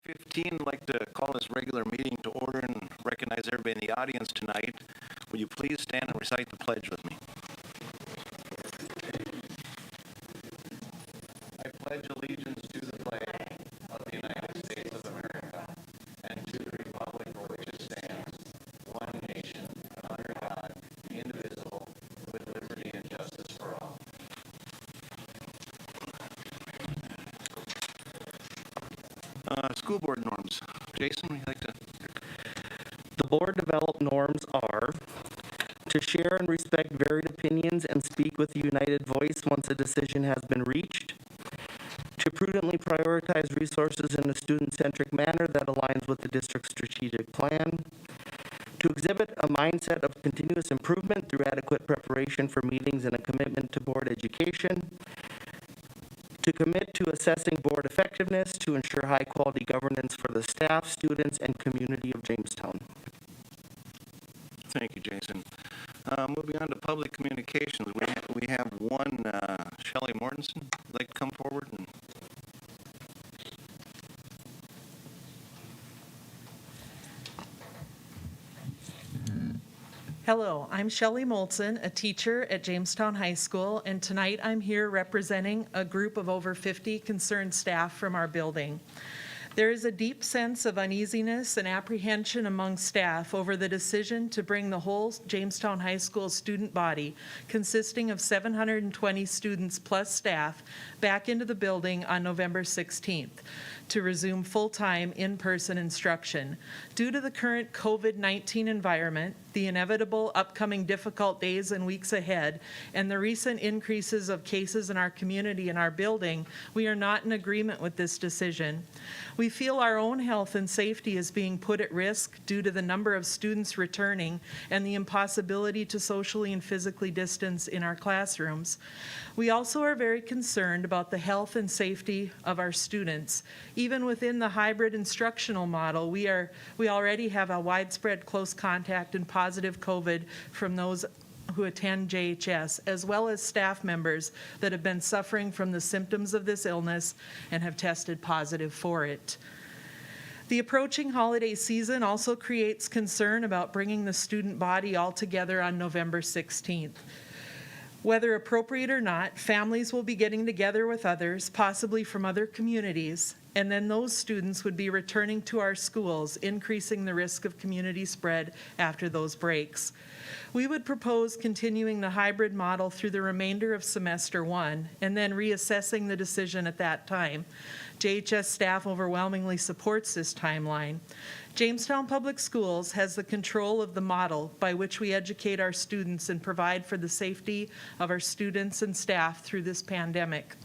15, I'd like to call this regular meeting to order and recognize everybody in the audience tonight. Will you please stand and recite the pledge with me? I pledge allegiance to the flag of the United States of America and to the republic for which it stands, one nation, under God, indivisible, with liberty and justice for all. School board norms. Jason, would you like to? The board developed norms are to share and respect varied opinions and speak with a united voice once a decision has been reached, to prudently prioritize resources in a student-centric manner that aligns with the district's strategic plan, to exhibit a mindset of continuous improvement through adequate preparation for meetings and a commitment to board education, to commit to assessing board effectiveness to ensure high-quality governance for the staff, students, and community of Jamestown. Thank you, Jason. Moving on to public communications, we have one, Shelley Mortensen, would like to come forward and Hello, I'm Shelley Moltzen, a teacher at Jamestown High School, and tonight I'm here representing a group of over 50 concerned staff from our building. There is a deep sense of uneasiness and apprehension among staff over the decision to bring the whole Jamestown High School student body, consisting of 720 students plus staff, back into the building on November 16th. To resume full-time in-person instruction. Due to the current COVID-19 environment, the inevitable upcoming difficult days and weeks ahead, and the recent increases of cases in our community and our building, we are not in agreement with this decision. We feel our own health and safety is being put at risk due to the number of students returning and the impossibility to socially and physically distance in our classrooms. We also are very concerned about the health and safety of our students. Even within the hybrid instructional model, we already have a widespread close contact and positive COVID from those who attend JHS, as well as staff members that have been suffering from the symptoms of this illness and have tested positive for it. The approaching holiday season also creates concern about bringing the student body all together on November 16th. Whether appropriate or not, families will be getting together with others, possibly from other communities, and then those students would be returning to our schools, increasing the risk of community spread after those breaks. We would propose continuing the hybrid model through the remainder of semester 1 and then reassessing the decision at that time. JHS staff overwhelmingly supports this timeline. Jamestown Public Schools has the control of the model by which we educate our students and provide for the safety of our students and staff through this pandemic.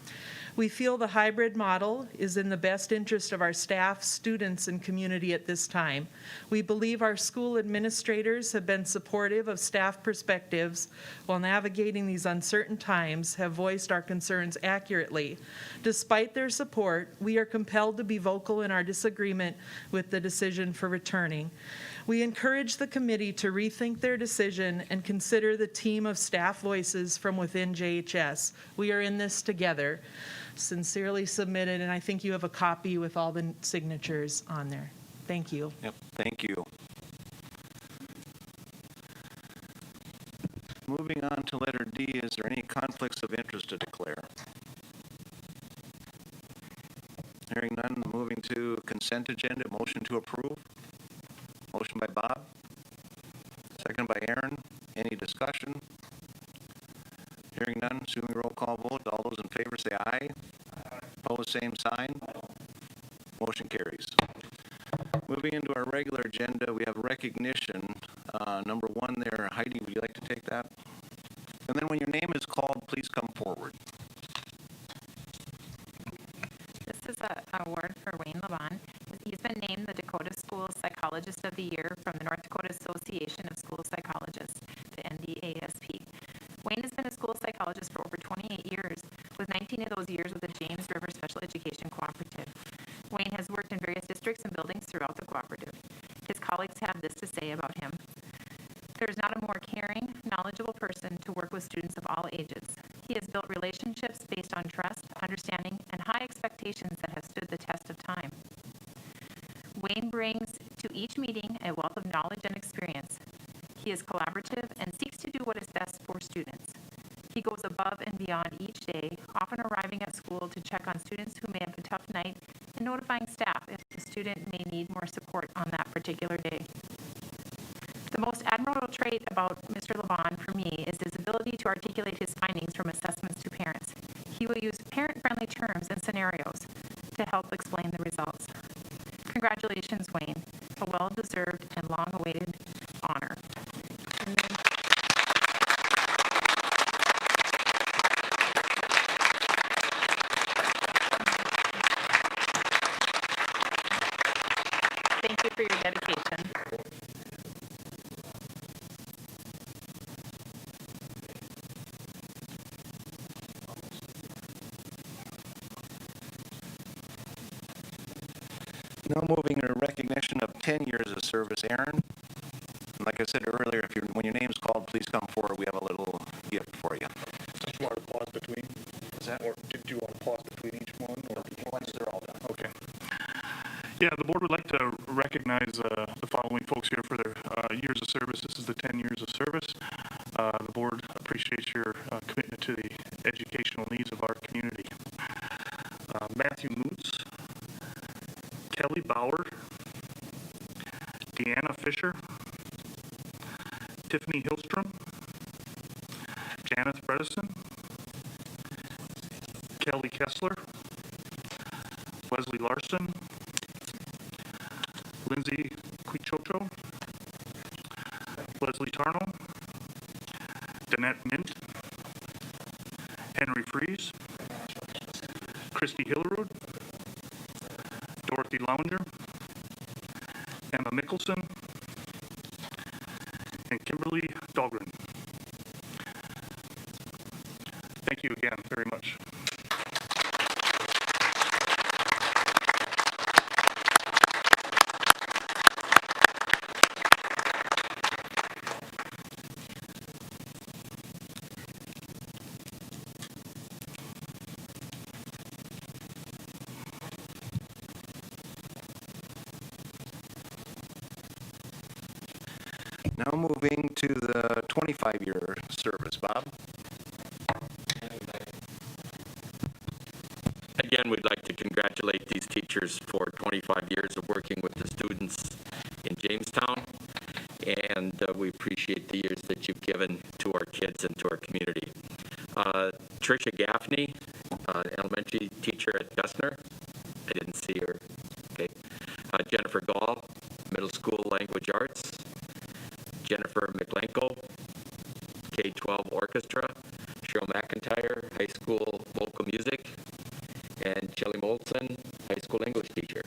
We feel the hybrid model is in the best interest of our staff, students, and community at this time. We believe our school administrators have been supportive of staff perspectives while navigating these uncertain times, have voiced our concerns accurately. Despite their support, we are compelled to be vocal in our disagreement with the decision for returning. We encourage the committee to rethink their decision and consider the team of staff voices from within JHS. We are in this together. Sincerely submitted, and I think you have a copy with all the signatures on there. Thank you. Yep, thank you. Moving on to letter D, is there any conflicts of interest to declare? Hearing none, moving to consent agenda, motion to approve. Motion by Bob, second by Aaron. Any discussion? Hearing none, assuming roll call vote, all those in favor say aye. Aye. Opposed, same sign. Motion carries. Moving into our regular agenda, we have recognition. Number 1 there, Heidi, would you like to take that? And then when your name is called, please come forward. This is an award for Wayne Laban. He's been named the Dakota School Psychologist of the Year from the North Dakota Association of School Psychologists, the NDASP. Wayne has been a school psychologist for over 28 years, with 19 of those years with the James River Special Education Cooperative. Wayne has worked in various districts and buildings throughout the cooperative. His colleagues have this to say about him. There is not a more caring, knowledgeable person to work with students of all ages. He has built relationships based on trust, understanding, and high expectations that have stood the test of time. Wayne brings to each meeting a wealth of knowledge and experience. He is collaborative and seeks to do what is best for students. He goes above and beyond each day, often arriving at school to check on students who may have a tough night and notifying staff if the student may need more support on that particular day. The most admirable trait about Mr. Levon for me is his ability to articulate his findings from assessments to parents. He will use parent-friendly terms and scenarios to help explain the results. Congratulations, Wayne, a well-deserved and long-awaited honor. Thank you for your dedication. Now moving to recognition of 10 years of service, Aaron. Like I said earlier, when your name's called, please come forward. We have a little gift for you. Did you want to pause between? Is that? Or did you want to pause between each one? Or Once they're all done. okay. Yeah, the board would like to recognize the following folks here for their years of service. This is the 10 years of service. The board appreciates your commitment to the educational needs of our community. Matthew Moots, Kelly Bauer, Deanna Fisher, Tiffany Hillstrom, Janice Bredesen, Kelly Kessler, Wesley Larson, Lindsay Quichocho, Leslie Tarno, Danette Mint, Henry Fries, Christy Hillerud, Dorothy Lounger, Emma Mickelson, and Kimberly Dahlgren. Thank you again very much. Now moving to the 25-year service, Bob. Again, we'd like to congratulate these teachers for 25 years of working with the students in Jamestown, and we appreciate the years that you've given to our kids and to our community. Tricia Gaffney, elementary teacher at Gessner. I didn't see her. Okay. Jennifer Gall, middle school language arts. Jennifer McLenko, K-12 orchestra. Cheryl McIntyre, high school vocal music. And Shelley Molson, high school English teacher.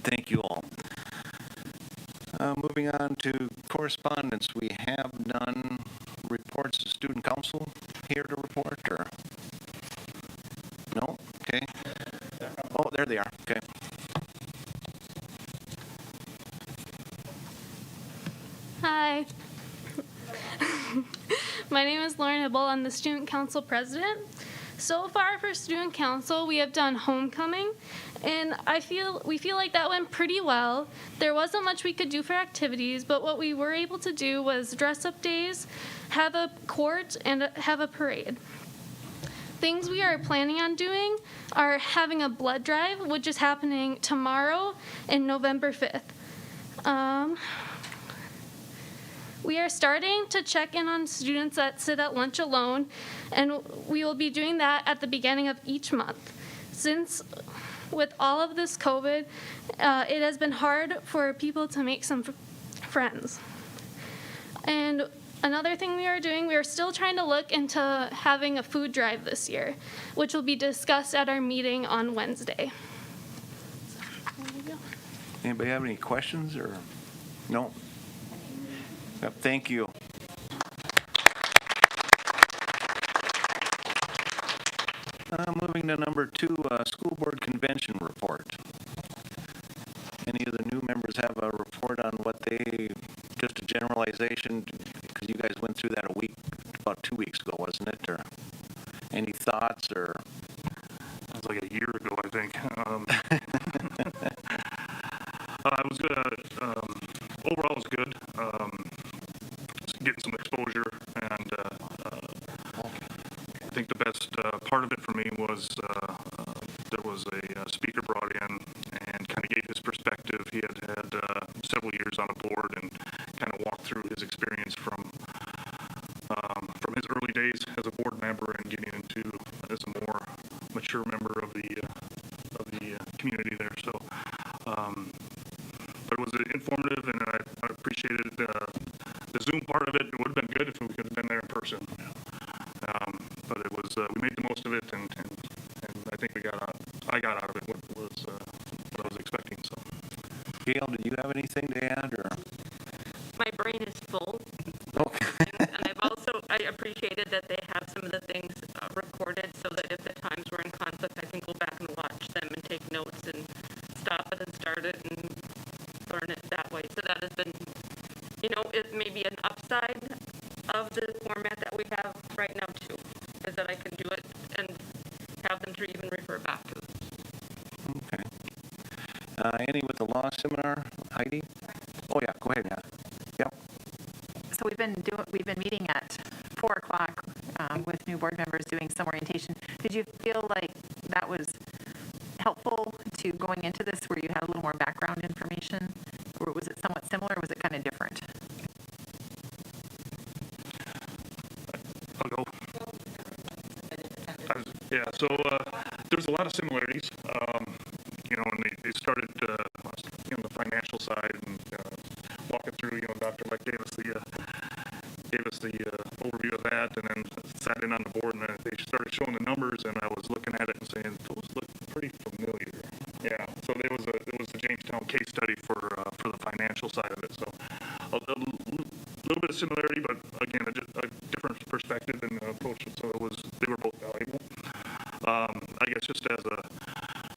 Thank you all. Moving on to correspondence, we have none. Reports to student council here to report, or? No? Okay. Oh, there they are. Okay. Hi. My name is Lauren Hibble. I'm the student council president. So far for student council, we have done homecoming, and we feel like that went pretty well. There wasn't much we could do for activities, but what we were able to do was dress up days, have a court, and have a parade. Things we are planning on doing are having a blood drive, which is happening tomorrow and November 5th. We are starting to check in on students that sit at lunch alone, and we will be doing that at the beginning of each month. Since with all of this COVID, it has been hard for people to make some friends. And Another thing we are doing, we are still trying to look into having a food drive this year, which will be discussed at our meeting on Wednesday. There we go. Anybody have any questions or? No? Yep, thank you. Moving to number 2, school board convention report. Any of the new members have a report on what they, just a generalization, because you guys went through that about 2 weeks ago, wasn't it? Or any thoughts or? That was like a year ago, I think. It was good. Overall, it was good. Getting some exposure, and I think the best part of it for me was there was a speaker brought in and kind of gave his perspective. He had several years on the board and kind of walked through his experience from his early days as a board member and getting into as a more mature member of the community there. So, but it was informative, and I appreciated the Zoom part of it. It would have been good if we could have been there in person. But it was we made the most of it, and I think I got out of it what I was expecting. So, Gail, did you have anything to add or? My brain is full. Okay. And I appreciated that they have some of the things recorded so that if the times were in conflict, I can go back and watch them and take notes and stop it and start it and learn it that way. So that has been, it may be an upside of the format that we have right now too, is that I can do it and have them to even refer back to. Okay. Any with the law seminar, Heidi? Oh yeah, go ahead, yeah. Yep. So we've been meeting at 4 o'clock with new board members doing some orientation. Did you feel like that was helpful to going into this where you had a little more background information? Or was it somewhat similar, or was it kind of different? I'll go. Yeah, so there's a lot of similarities, and they started on the financial side and walking through, Dr. Leck gave us the overview of that, and then sat in on the board, and then they started showing the numbers, and I was looking at it and saying, those look pretty familiar. Yeah, so there was the Jamestown case study for the financial side of it, so a little bit of similarity, but again, a different perspective and approach, so they were both valuable. I guess just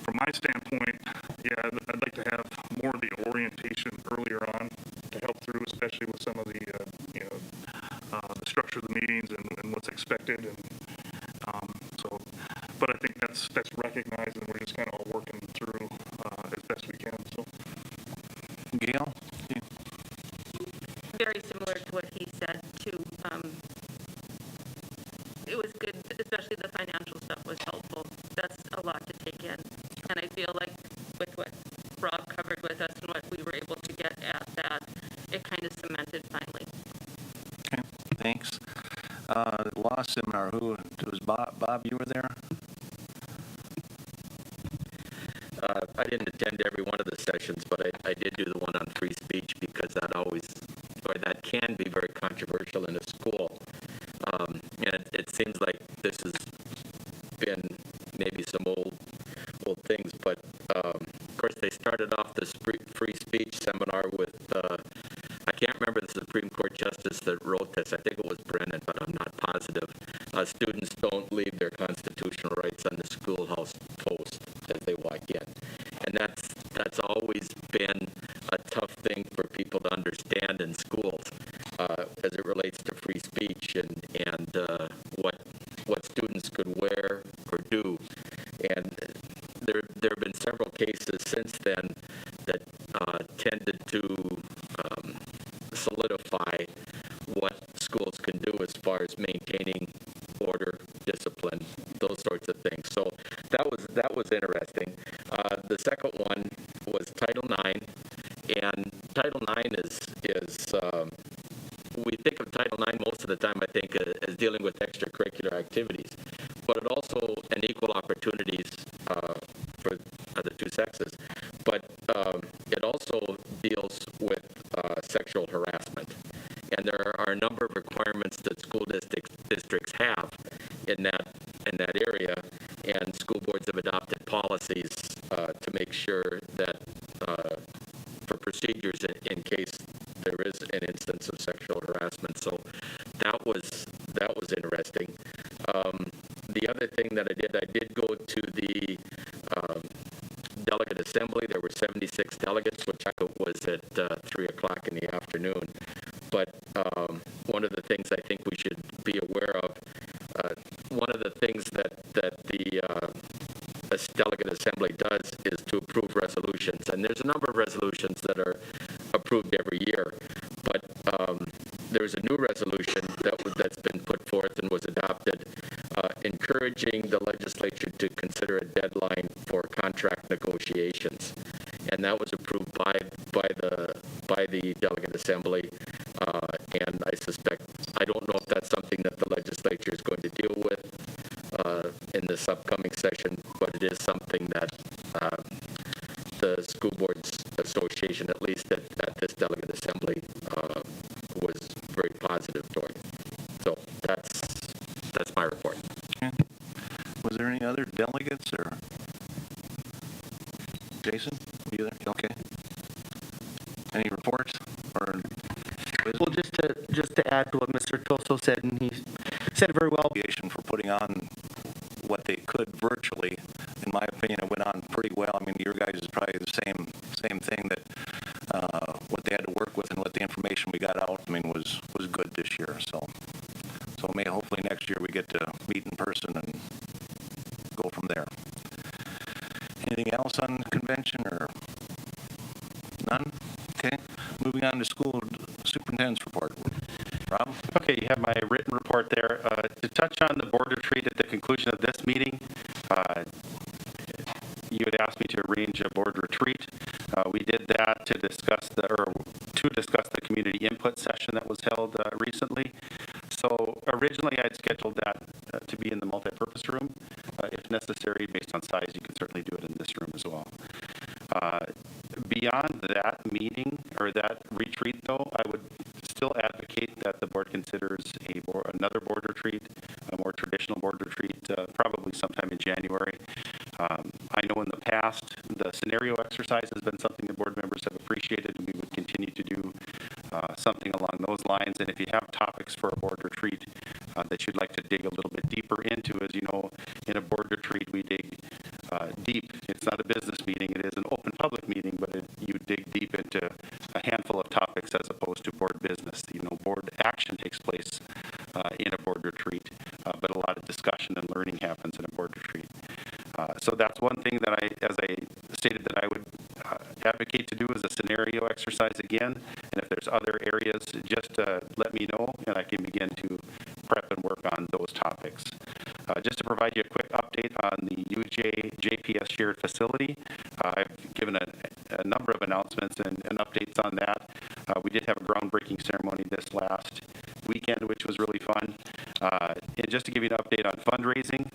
from my standpoint, yeah, I'd like to have more of the orientation earlier on to help through, especially with some of the the structure of the meetings and what's expected, and but I think that's recognized, and we're just kind of all working through as best we can. So, Gail? Yeah. Very similar to what he said too. It was good, especially the financial stuff was helpful. That's a lot to take in, and I feel like with what Rob covered with us and what we were able to get at that, it kind of cemented finally. Okay, thanks. Law seminar, who, it was Bob? Bob, you were there? I didn't attend every one of the sessions, but I did do the one on free speech because that can be very controversial in a school. And it seems like this has been maybe some old things, but of course they started off this free speech seminar with, I can't remember the Supreme Court justice that wrote this. I think it was Brennan, but I'm not positive. Students don't leave their constitutional rights on the schoolhouse post as they walk in. And that's always been a tough thing for people to understand in schools as it relates to free speech and what students could wear or do. And there have been several cases since then that tended to solidify what schools can do as far as maintaining order, discipline, those sorts of things. So that was interesting. The second one was Title IX, and Title IX is we think of Title IX most of the time, I think, as dealing with extracurricular activities, but it also and equal opportunities for the two sexes. But it also deals with sexual harassment, and there are a number of requirements that school districts have in that area, and school boards have adopted policies to make sure that for procedures in case there is an instance of sexual harassment. So that was interesting. The other thing that I did go to the delegate assembly. There were 76 delegates, which was at 3 o'clock in the afternoon. But one of the things I think we should be aware of, one of the things that the delegate assembly does is to approve resolutions. And there's a number of resolutions that are approved every year. But there's a new resolution that's been put forth and was adopted, encouraging the legislature to consider a deadline for contract negotiations, and that was approved by the delegate assembly. And I don't know if that's something that the legislature is going to deal with in this upcoming session, but it is something that the School Boards Association, at least at this delegate assembly, was very positive toward. So that's my report. Okay. Was there any other delegates, or Jason? You there? Okay. Any reports or? Well, just to add to what Mr. Toso said, and he said it very well. For putting on what they could virtually. In my opinion, it went on pretty well. I mean, your guys is probably the same thing, that what they had to work with and what the information we got out, I mean, was good this year. So hopefully next year we get to meet in person and go from there. Anything else on the convention, or none? Okay. Moving on to school superintendent's report. Rob? Okay, you have my written report there. To touch on the board retreat at the conclusion of this meeting, you had asked me to arrange a board retreat. We did that to discuss the community input session that was held recently. So originally I'd scheduled that to be in the multipurpose room. If necessary, based on size, you can certainly do it in this room as well. Beyond that meeting or that retreat, though, I would still advocate that the board considers another board retreat, a more traditional board retreat, probably sometime in January. I know in the past, the scenario exercise has been something the board members have appreciated, and we would continue to do something along those lines. And if you have topics for a board retreat that you'd like to dig a little bit deeper into, as you know, in a board retreat, we dig deep. It's not a business meeting. It is an open public meeting, but you dig deep into a handful of topics as opposed to board business. You know, board action takes place in a board retreat, but a lot of discussion and learning happens in a board retreat. So that's one thing that as I stated, that I would advocate to do is a scenario exercise again. And if there's other areas, just let me know, and I can begin to prep and work on those topics. Just to provide you a quick update on the UJ JPS shared facility, I've given a number of announcements and updates on that. We did have a groundbreaking ceremony this last weekend, which was really fun. And just to give you an update on fundraising,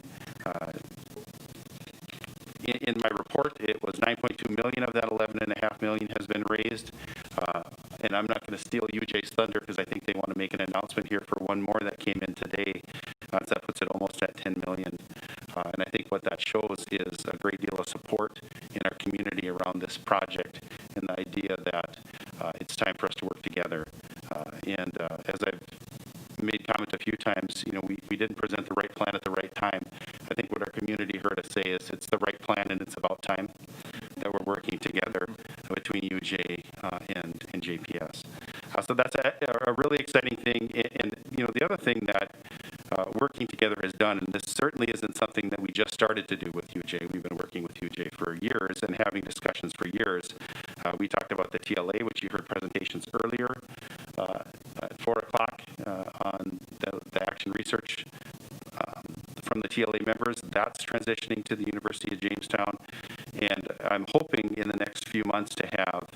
in my report, it was $9.2 million of that. $11.5 million has been raised. And I'm not going to steal UJ's thunder because I think they want to make an announcement here for one more that came in today. So that puts it almost at $10 million. And I think what that shows is a great deal of support in our community around this project, and the idea that it's time for us to work together. And as I've made comment a few times, you know, we didn't present the right plan at the right time. I think what our community heard us say is it's the right plan and it's about time that we're working together between UJ and JPS. So that's a really exciting thing. And, you know, the other thing that working together has done, and this certainly isn't something that we just started to do with UJ. We've been working with UJ for years and having discussions for years. We talked about the TLA, which you heard presentations earlier at 4 o'clock on the action research from the TLA members. That's transitioning to the University of Jamestown. And I'm hoping in the next few months to have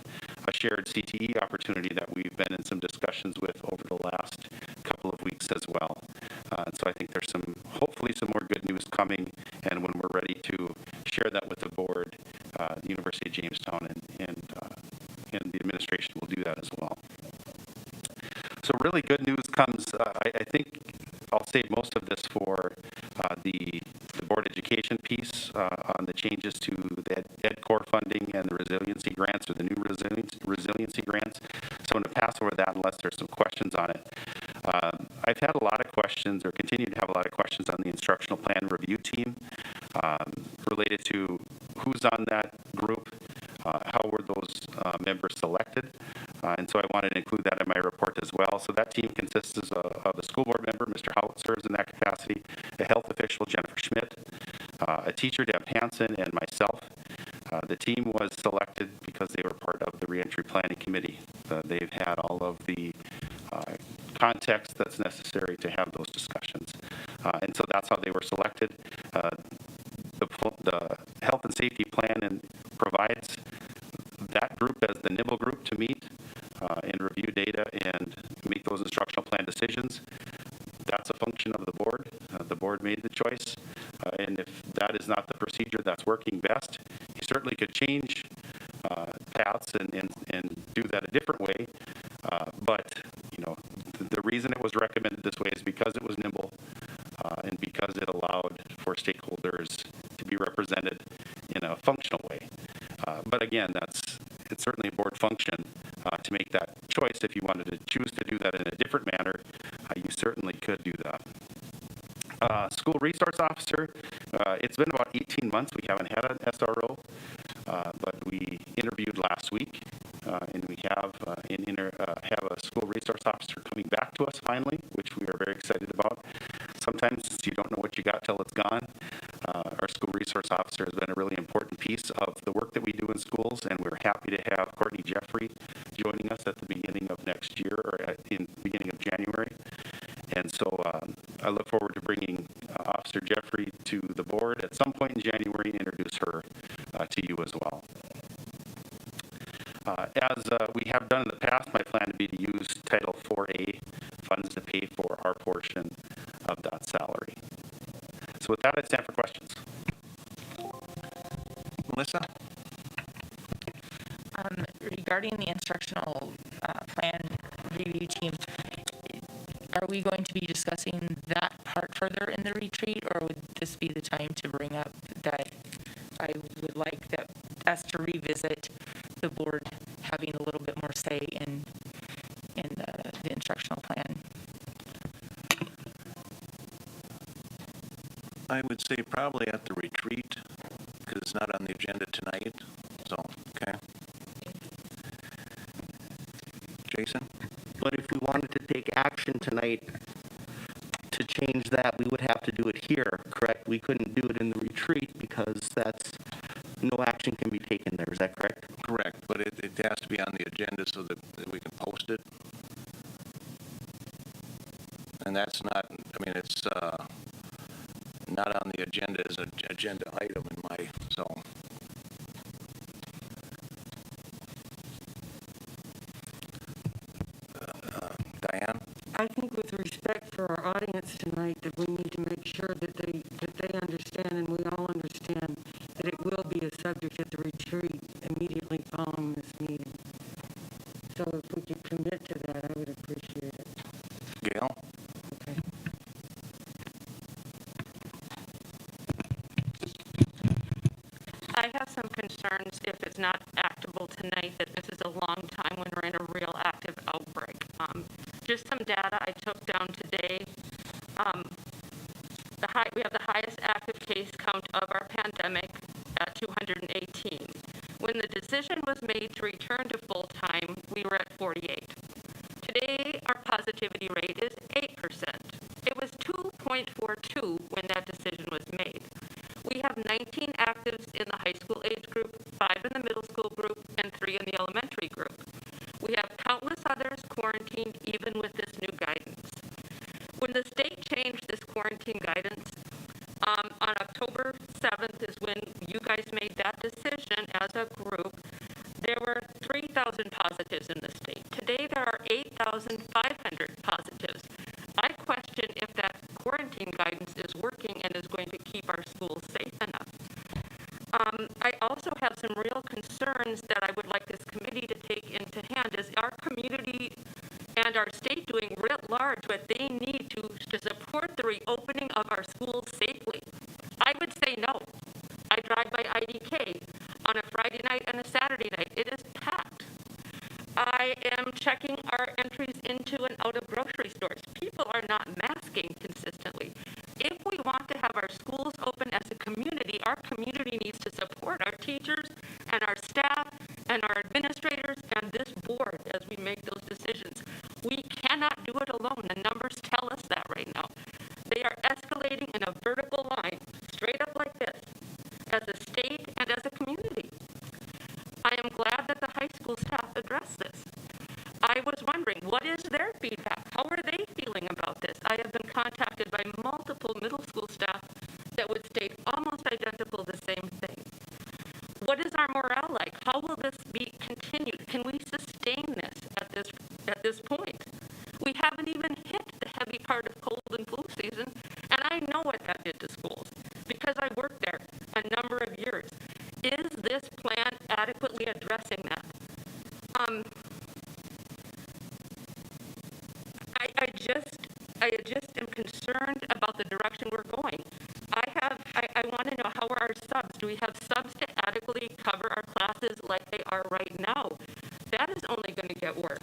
a shared CTE opportunity that we've been in some discussions with over the last couple of weeks as well. And so I think there's hopefully some more good news coming, and when we're ready to share that with the board, the University of Jamestown and the administration will do that as well. So really good news comes, I think education piece on the changes to the Ed Core funding and the resiliency grants, or the new resiliency grants. So I'm going to pass over that unless there's some questions on it. I've had a lot of questions, or continue to have a lot of questions, on the instructional plan review team related to who's on that group, how were those members selected, and so I wanted to include that in my report as well. So that team consists of a school board member, Mr. Howell serves in that capacity, a health official, Jennifer Schmidt, a teacher, Deb Hansen, and myself. The team was selected because they were part of the reentry planning committee. They've had all of the context that's necessary to have those discussions. And so that's how they were selected. The health and safety plan provides that group as the nibble group to meet and review data and make those instructional plan decisions. That's a function of the board. The board made the choice. And if that is not the procedure that's working best, you certainly could change paths and do that a different way. But, you know, the reason it was recommended this way is because it was nimble and because it allowed for stakeholders to be represented in a functional way. But again, it's certainly a board function to make that choice. If you wanted to choose to do that in a different manner, you certainly could do that. School resource officer, it's been about 18 months. We haven't had an SRO, but we interviewed last week, and we have have a school resource officer coming back to us finally, which we are very excited about. Sometimes you don't know what you got till it's gone. Our school resource officer has been a really important piece of the work that we do in schools, and we're happy to have Courtney Jeffrey joining us at the beginning of next year, or in the beginning of January. And so I look forward to bringing Officer Jeffrey to the board at some point in January and introduce her to you as well. As we have done in the past, my plan would be to use Title 4A funds to pay for our portion of that salary. So with that, I stand for questions. Melissa? Regarding the instructional plan review team, are we going to be discussing that part further in the retreat, or would this be the time to bring up that I would like us to revisit the board having a little bit more say in the instructional plan? I would say probably at the retreat, because it's not on the agenda tonight. So, okay. Jason? But if we wanted to take action tonight to change that, we would have to do it here, correct? We couldn't do it in the retreat because no action can be taken there. Is that correct? Correct, but it has to be on the agenda so that we can post it. And that's not, I mean, it's not on the agenda as an agenda item in my, so. Diane? I think with respect for our audience tonight, that we need to make sure that they understand, and we all understand, that it will be a subject at the retreat immediately following this meeting. So if we could commit to that, I would appreciate it. Gail? Okay. I have some concerns if it's not actable tonight, that this is a long time when we're in a real active outbreak. Just some data I took down today. We have the highest active case count of our pandemic at 218. When the decision was made to return to full-time, we were at 48. Today, our positivity rate is 8%. It was 2.42 when that decision was made. We have 19 actives in the high school age group, 5 in the middle school group, and 3 in the elementary group. We have countless others quarantined even with this new guidance. When the state changed this quarantine guidance, on October 7th is when you guys made that decision as a group. There were 3,000 positives in the state. Today there are 8,500 positives. I question if that quarantine guidance is working and is going to keep our schools safe enough. I also have some real concerns that I would like this committee to take into hand. Is our community and our state doing writ large what they need to support the reopening of our schools safely? I would say no. drive by IDK on a Friday night and a Saturday night. It is packed. I am checking our entries into and out of grocery stores. People are not masking consistently. If we want to have our schools open as a community, our community needs to support our teachers and our staff and our administrators and this board as we make those decisions. We cannot do it alone. The numbers tell us that right now. They are escalating in a vertical line, straight up like this, as a state and as a community. I am glad that the high school staff addressed this. I was wondering, what is their feedback? How are they feeling about this? I have been contacted by multiple middle school staff that would state almost identical the same thing. What is our morale like? How will this be continued? Can we sustain this at this point? We haven't even hit the heavy part of cold and flu season, and I know what that did to schools because I worked there a number of years. Is this plan adequately addressing that? I just am concerned about the direction we're going. I want to know, how are our subs? Do we have subs to adequately cover our classes like they are right now? That is only going to get worse.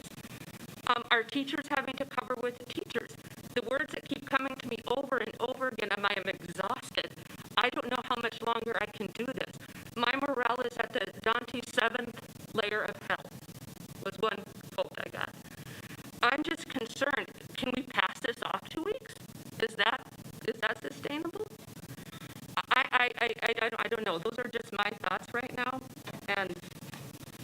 Are teachers having to cover with teachers? The words that keep coming to me over and over again, I am exhausted. I don't know how much longer I can do this. My morale is at the Dante's 7th layer of hell, was one quote I got. I'm just concerned. Can we pass this off 2 weeks? Is that sustainable? I don't know. Those are just my thoughts right now. And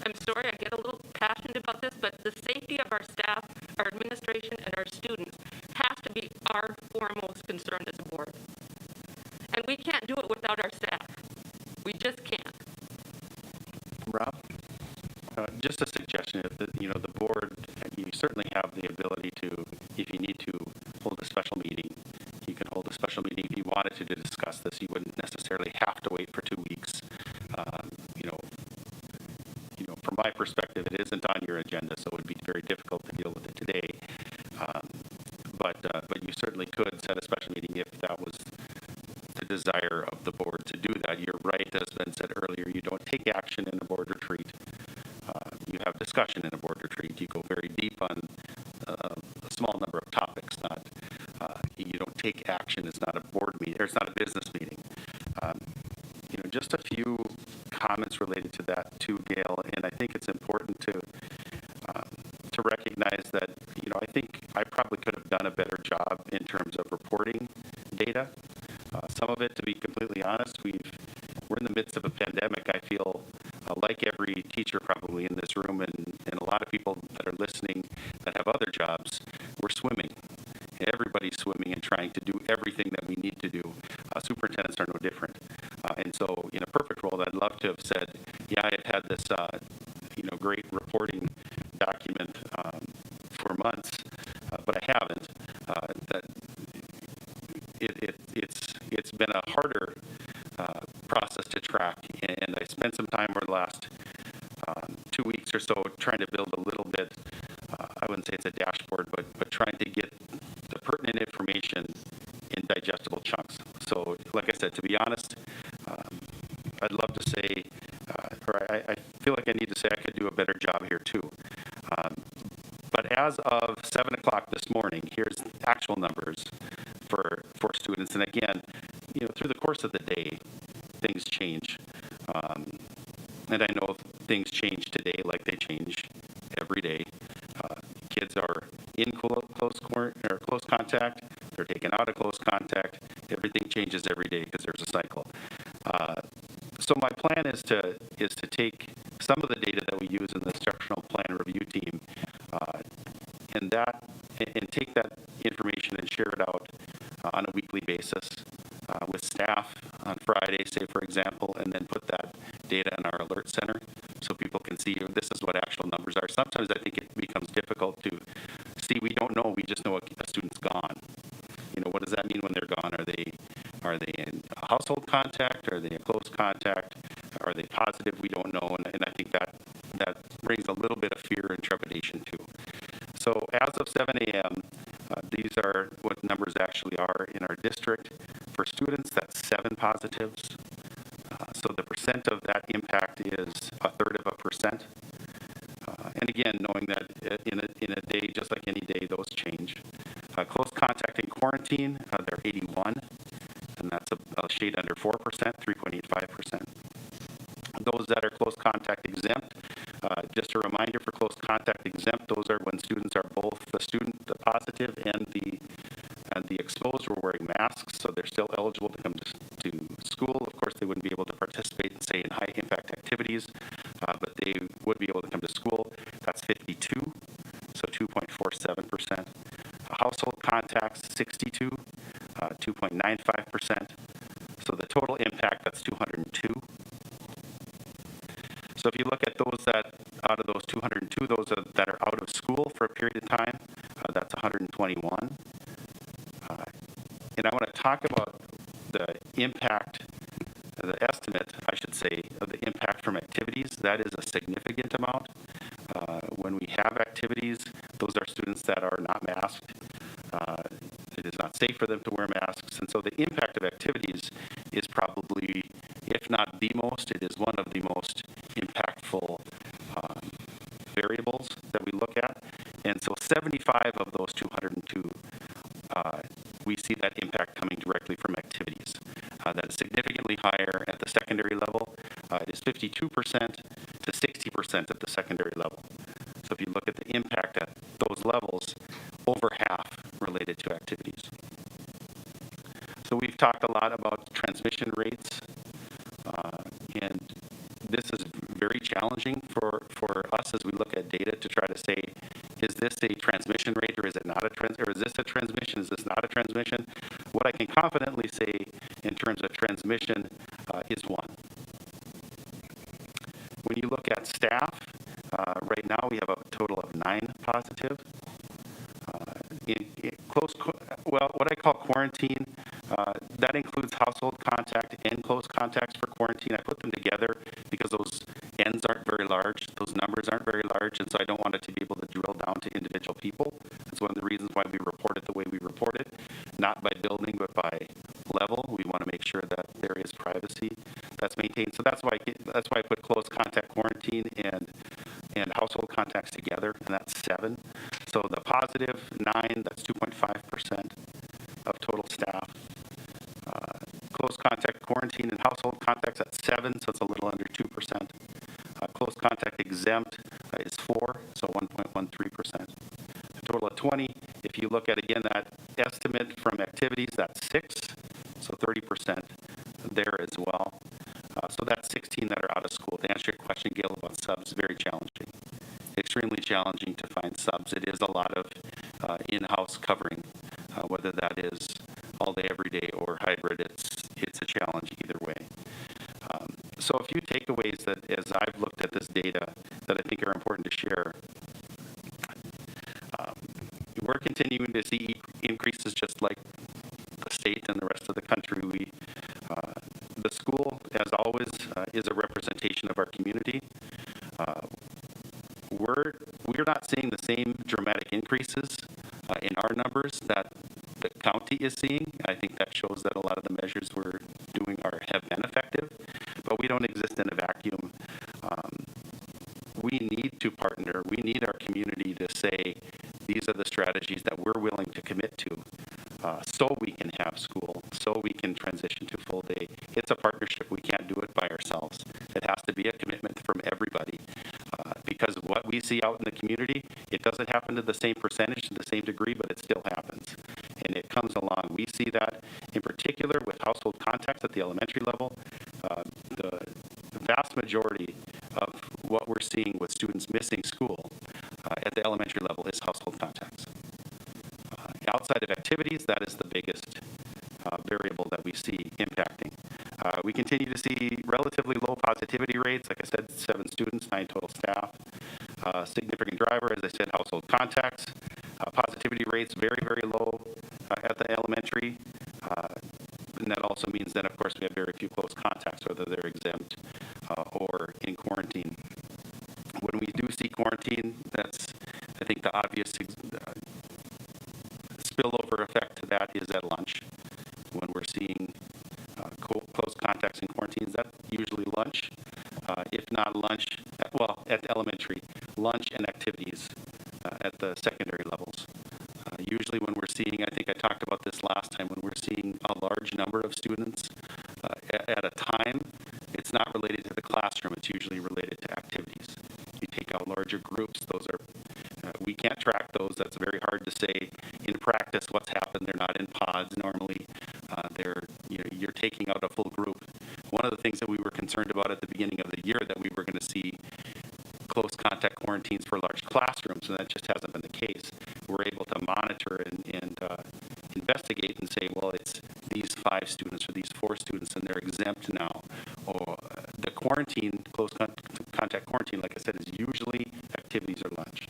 I'm sorry I get a little passionate about this, but the safety of our staff, our administration, and our students has to be our foremost concern as a board. And we can't do it without our staff. We just can't. Rob? Just a suggestion, if the board, you certainly have the ability to, if you need to, hold a special meeting. You can hold a special meeting if you wanted to discuss this. You wouldn't necessarily have to wait for 2 weeks. From my perspective, it isn't on your agenda, so it would be very difficult to deal with it today. But you certainly could set a special meeting if that was the desire of the board to do that. You're right, as Ben said earlier, you don't take action in a board retreat. You have discussion in a board retreat. You go very deep on a small number of topics. You don't take action. It's not a board meeting, or it's not a business meeting. Just a few comments related to that too, Gail. And I think it's important to recognize that I think I probably could have done a better job in terms of reporting data. Some of it, to be completely honest, we're in the midst of a pandemic. I feel like every teacher probably in this room and a lot of people that are listening that have other jobs, we're swimming. Everybody's swimming and trying to do everything that we need to do. Superintendents are no different. And so in a perfect world, I'd love to have said, yeah, I've had this, great reporting document for months, but I haven't. That it's been a harder process to track, and I spent some time over the last 2 weeks or so trying to build a little bit. I wouldn't say it's a dashboard, but trying to get the pertinent information in digestible chunks. So, like I said, to be honest, I'd love to say, I feel like I need to say I could do a better job here too. But as of 7 o'clock this morning, here's actual numbers for students. And again, through the course of the day, things change. And I know things change today like they change every day. Kids are in close contact. They're taken out of close contact. Everything changes every day because there's a cycle. So my plan is to take some of the data that we use in the instructional plan review team, and take that information and share it out on a weekly basis with staff on Friday, say for example, and then put that data in our alert center so people can see this is what actual numbers are. Sometimes I think it becomes difficult to see. We don't know. We just know a student's gone. What does that mean when they're gone? Are they in household contact? Are they in close contact? Are they positive? We don't know, and I think that brings a little bit of fear and trepidation too. So as of 7 a.m., these are what numbers actually are in our district. For students, that's 7 positives. So the percent of that impact is 1/3%. And again, knowing that in a day, just like any day, those change. Close contact and quarantine, they're 81, and that's a shade under 4%, 3.85%. Those that are close contact exempt, just a reminder for close contact exempt, those are when students are both the positive and the exposed were wearing masks, so they're still eligible to come to school. Of course, they wouldn't be able to participate in, say, in high impact activities, but they would be able to come to school. That's 52, so 2.47%. Household contacts, 62, 2.95%. So the total impact, that's 202. So if you look at those that, out of those 202, that are out of school for a period of time, that's 121. And I want to talk about the impact, the estimate, I should say, of the impact from activities. That is a significant amount. When we have activities, those are students that are not masked. It is not safe for them to wear masks. And so the impact of activities is probably, if not the most, it is one of the most impactful variables that we look at. And so 75 of those 202, we see that impact coming directly from activities. That is significantly higher at the secondary level. It is 52% to 60% at the secondary level. So if you look at the impact at those levels, over half related to activities. So we've talked a lot about transmission rates, and this is very challenging for us as we look at data to try to say, is this a transmission rate or is it not or is this a transmission? Is this not a transmission? What I can confidently say in terms of transmission is 1. When you look at staff, right now we have a total of 9 positive. What I call quarantine, that includes household contact and close contacts for quarantine. I put them together because those ends aren't very large, those numbers aren't very large, and so I don't want it to be able to drill down to individual people. That's one of the reasons why we report it the way we report it, not by building, but by level. We want to make sure that there is privacy that's maintained. So that's why I put close contact quarantine and household contacts together, and that's 7. So the positive 9, that's 2.5% of total staff. Close contact quarantine and household contacts at 7, so it's a little under 2%. Close contact exempt is 4, so 1.13%. A total of 20. If you look at, again, that estimate from activities, that's 6, so 30% there as well. So that's 16 that are out of school. To answer your question, Gail, about subs, very challenging. Extremely challenging to find subs. It is a lot of in-house covering, whether that is all day, every day, or hybrid. It's a challenge either way. So a few takeaways that, as I've looked at this data, that I think are important to share. We're continuing to see increases just like the state and the rest of the country. The school, as always, is a representation of our community. We're not seeing the same dramatic increases in our numbers that the county is seeing. I think that shows that a lot of the measures we're doing have been effective, but we don't exist in a vacuum. We need to partner. We need our community to say, these are the strategies that we're willing to commit to, so we can have school, so we can transition to full day. It's a partnership. We can't do it by ourselves. It has to be a commitment from everybody, because what we see out in the community, it doesn't happen to the same percentage, to the same degree, but it still happens. And it comes along. We see that in particular with household contacts at the elementary level. The vast majority of what we're seeing with students missing school at the elementary level is household contacts. Outside of activities, that is the biggest variable that we see impacting. We continue to see relatively low positivity rates. Like I said, 7 students, 9 total staff. Significant driver, as I said, household contacts. Positivity rates very, very low at the elementary. And that also means that, of course, we have very few close contacts, whether they're exempt or in quarantine. When we do see quarantine, that's, I think, the obvious spillover effect to that is at lunch, when we're seeing close contact contacts and quarantines, that's usually lunch. If not lunch, well, at the elementary, lunch and activities at the secondary levels. Usually when we're seeing, I think I talked about this last time, when we're seeing a large number of students at a time, it's not related to the classroom, it's usually related to activities. You take out larger groups, those are, we can't track those, that's very hard to say in practice what's happened. They're not in pods normally. You're taking out a full group. One of the things that we were concerned about at the beginning of the year that we were going to see close contact quarantines for large classrooms, and that just hasn't been the case. We're able to monitor and investigate and say, well, it's these 5 students or these 4 students, and they're exempt now. Or the quarantine, close contact quarantine, like I said, is usually activities or lunch.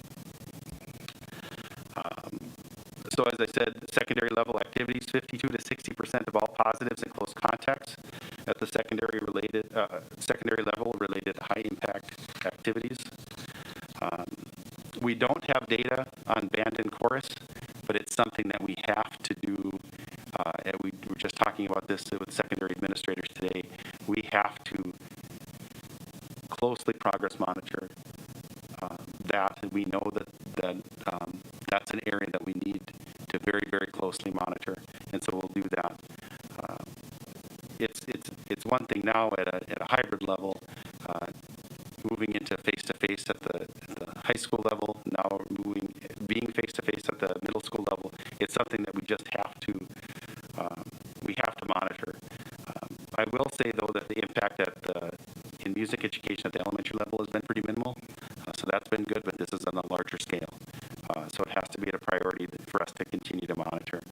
So as I said, secondary level activities, 52 to 60% of all positives and close contacts at the secondary level related to high impact activities. We don't have data on band and chorus, but it's something that we have to do. And we were just talking about this with secondary administrators today. We have to closely progress monitor that. We know that that's an area that we need to very, very closely monitor, and so we'll do that. It's one thing now at a hybrid level, moving into face-to-face at the high school level, now being face-to-face at the middle school level. It's something that we just have to monitor. I will say, though, that the impact in music education at the elementary level has been pretty minimal, so that's been good, but this is on a larger scale. So it has to be a priority for us to continue to monitor.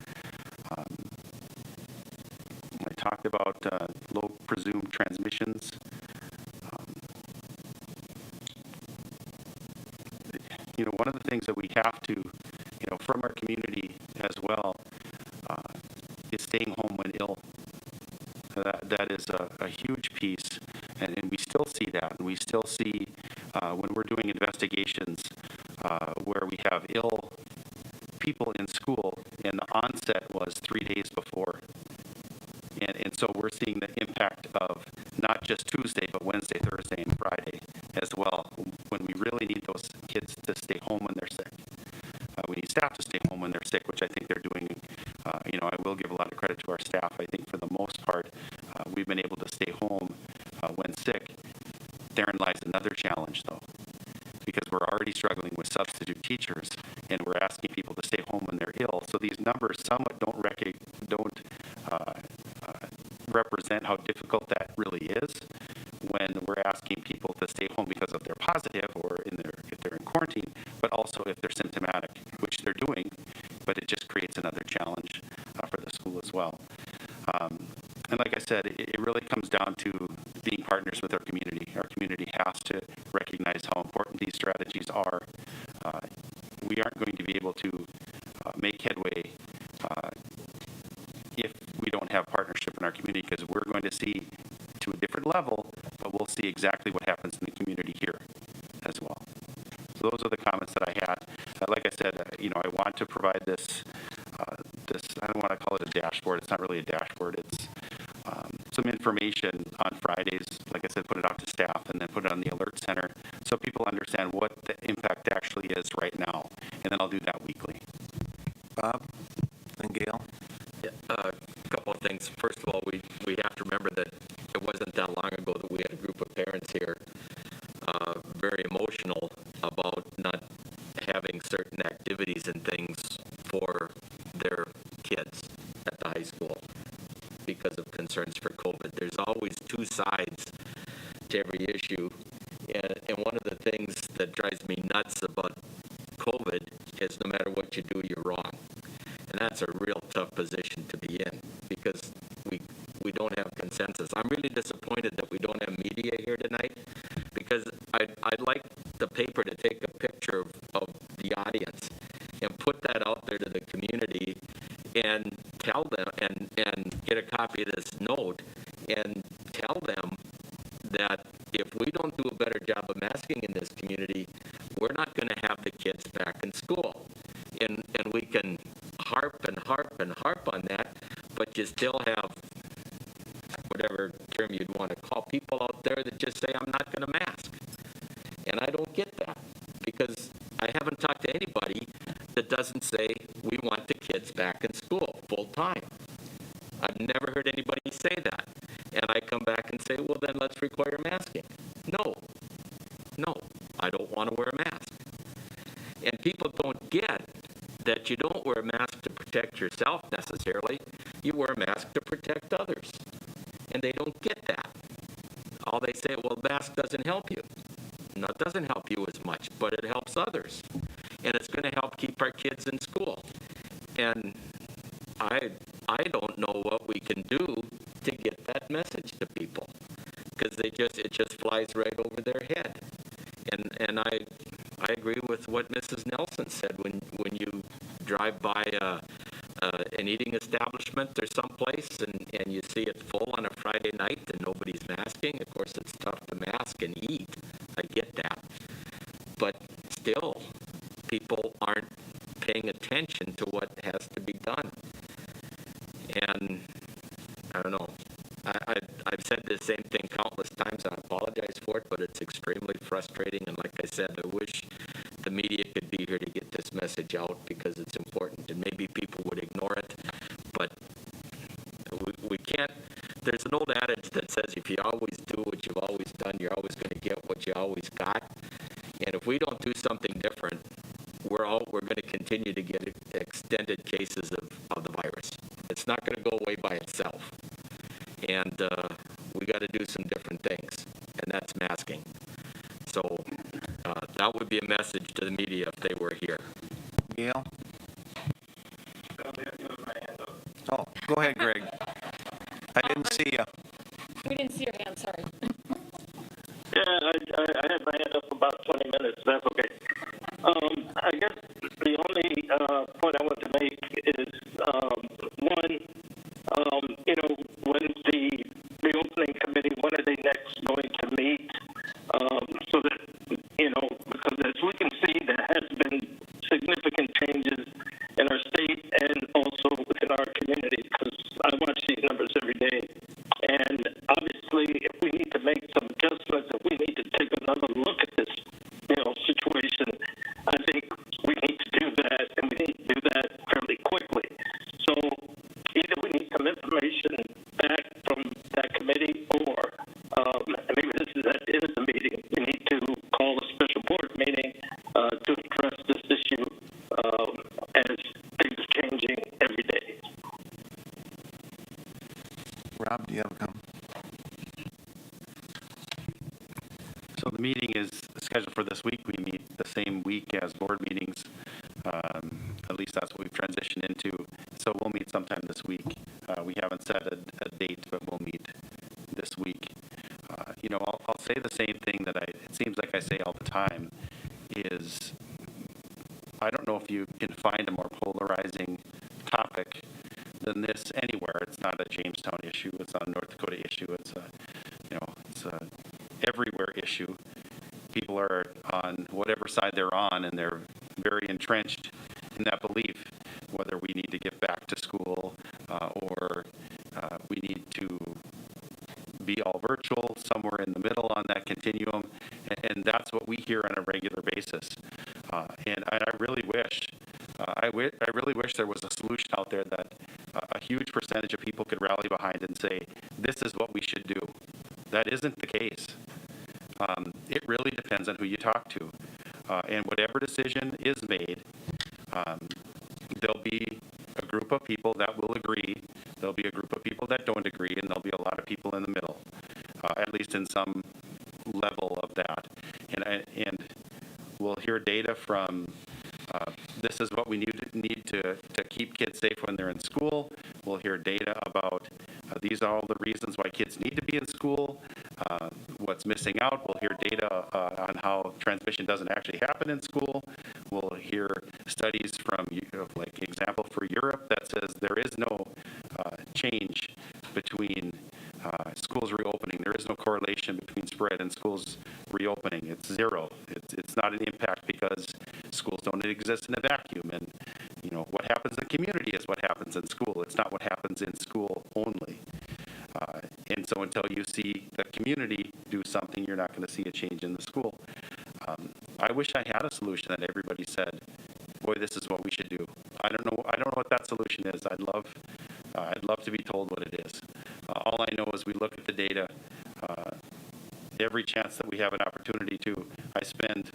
I talked about low presumed transmissions. One of the things that we have to, from our community as well, is staying home when ill. That is a huge piece, and we still see that. And we still see when we're doing investigations where we have ill people in school, and the onset was 3 days before. And so we're seeing the impact of not just Tuesday, but Wednesday, Thursday, and Friday as well, when we really need those kids to stay home when they're sick. We need staff to stay home when they're sick, which I think they're doing. I will give a lot of credit to our staff. I think for the most part, we've been able to stay home when sick. Therein lies another challenge, though, because we're already struggling with substitute teachers, and we're asking people to stay home when they're ill. So these numbers somewhat don't represent how difficult that really is when we're asking people to stay home because of they're positive or if they're in quarantine, but also if they're symptomatic, which they're doing, but it just creates another challenge for the school as well. And like I said, it really comes down to being partners with our community. Our community has to recognize how important these strategies are. We aren't going to be able to make headway if we don't have partnership in our community, because we're going to see to a different level, but we'll see exactly what happens in the community here as well. So those are the comments that I had. Like I said, I want to provide this, I don't want to call it a dashboard. It's not really a dashboard. It's some information on Fridays. Like I said, put it out to staff and then put it on the alert center so people understand what the impact actually is right now. And then I'll do that weekly. Bob and Gail? Yeah, a couple of things. First of all, we have to remember that it wasn't that long ago that we had a group of parents here very emotional about not having certain activities and things for their kids at the high school because of concerns for COVID. There's always two sides to every issue, and one of the things that drives me nuts about COVID is no matter what you do, you're wrong. And that's a real tough position to be in because we don't have consensus. I'm really disappointed that we don't have media here tonight because I'd like the paper to take a picture of the audience and put that out there to the community and tell them and get a copy of this note and tell them that if we don't do a better job of masking in this community, we're not going to have the kids back in school. And we can harp and harp and harp on that, but you still have whatever term, you'd want to call people out there that just say, I'm not going to mask. And I don't get that, because I haven't talked to anybody that doesn't say, we want the kids back in school full time. I've never heard anybody say that. And I come back and say, well, then let's require masking. No, I don't want to wear a mask. And people don't get that you don't wear a mask to protect yourself necessarily. You wear a mask to protect others. And they don't get that. All they say, well, the mask doesn't help you. No, it doesn't help you as much, but it helps others. And it's going to help keep our kids in school. And I don't know what we can do to get that message to people, because it just flies right over their head. And I agree with what Mrs. Nelson said. When you drive by an eating establishment or someplace and you see it full on a Friday night and nobody's masking, of course it's tough to mask and eat. I get that. But still, people aren't paying attention to what has to be done. And I don't know. I've said the same thing countless times. I apologize for it, but it's extremely frustrating. And like I said, I wish the media could be here to get this message out, because it's important. And maybe people would ignore it, but we can't. There's an old adage that says, if you always do what you've always done, you're always going to get what you always got. And if we don't do something different, we're going to continue to get extended cases of the virus. It's not going to go away by itself. And we got to do some different things, and that's masking. So that would be a message to the media if they were here. Gail? Oh, go ahead, Greg. I didn't see you. We didn't see your hand, sorry. Yeah, I had my hand up about 20 minutes. That's okay. I guess the only point I want to make is, one, when the opening committee, when are they next going to meet? So that, because as we can see, there has been significant changes in our state and also within our community, because I watch these numbers every day. And obviously, if we need to make some adjustments, if we need to take another look at this, situation, I think we need to do that, and we need to do that fairly quickly. So either we need some information back from that committee, or maybe this is at the end of the meeting, we need to call a special board meeting to address this issue as things are changing every day. Rob, do you have a comment? So the meeting is scheduled for this week. We meet the same week as board meetings. At least that's what we've transitioned into. So we'll meet sometime this week. We haven't set a date, but we'll meet this week. I'll say the same thing that it seems like I say all the time, is I don't know if you can find a more polarizing topic than this anywhere. It's not a Jamestown issue. It's not a North Dakota issue. It's a everywhere issue. People are on whatever side they're on, and they're very entrenched in that belief, whether we need to get back to school or we need to be all virtual, somewhere in the middle on that continuum. And that's what we hear on a regular basis. And I really wish, I really wish there was a solution out there that a huge percentage of people could rally behind and say, this is what we should do. That isn't the case. It really depends on who you talk to. And whatever decision is made, there'll be a group of people that will agree. There'll be a group of people that don't agree, and there'll be a lot of people in the middle, at least in some level of that. And we'll hear data from this is what we need to keep kids safe when they're in school. We'll hear data about these are all the reasons why kids need to be in school. What's missing out. We'll hear data on how transmission doesn't actually happen in school. We'll hear studies from, like example for Europe, that says there is no change between schools reopening. There is no correlation between spread and schools reopening. It's zero. It's not an impact because schools don't exist in a vacuum. And what happens in the community is what happens in school. It's not what happens in school only. And So until you see the community do something, you're not going to see a change in the school. I wish I had a solution that everybody said, boy, this is what we should do. I don't know what that solution is. I'd love to be told what it is. All I know is we look at the data every chance that we have an opportunity to. I spend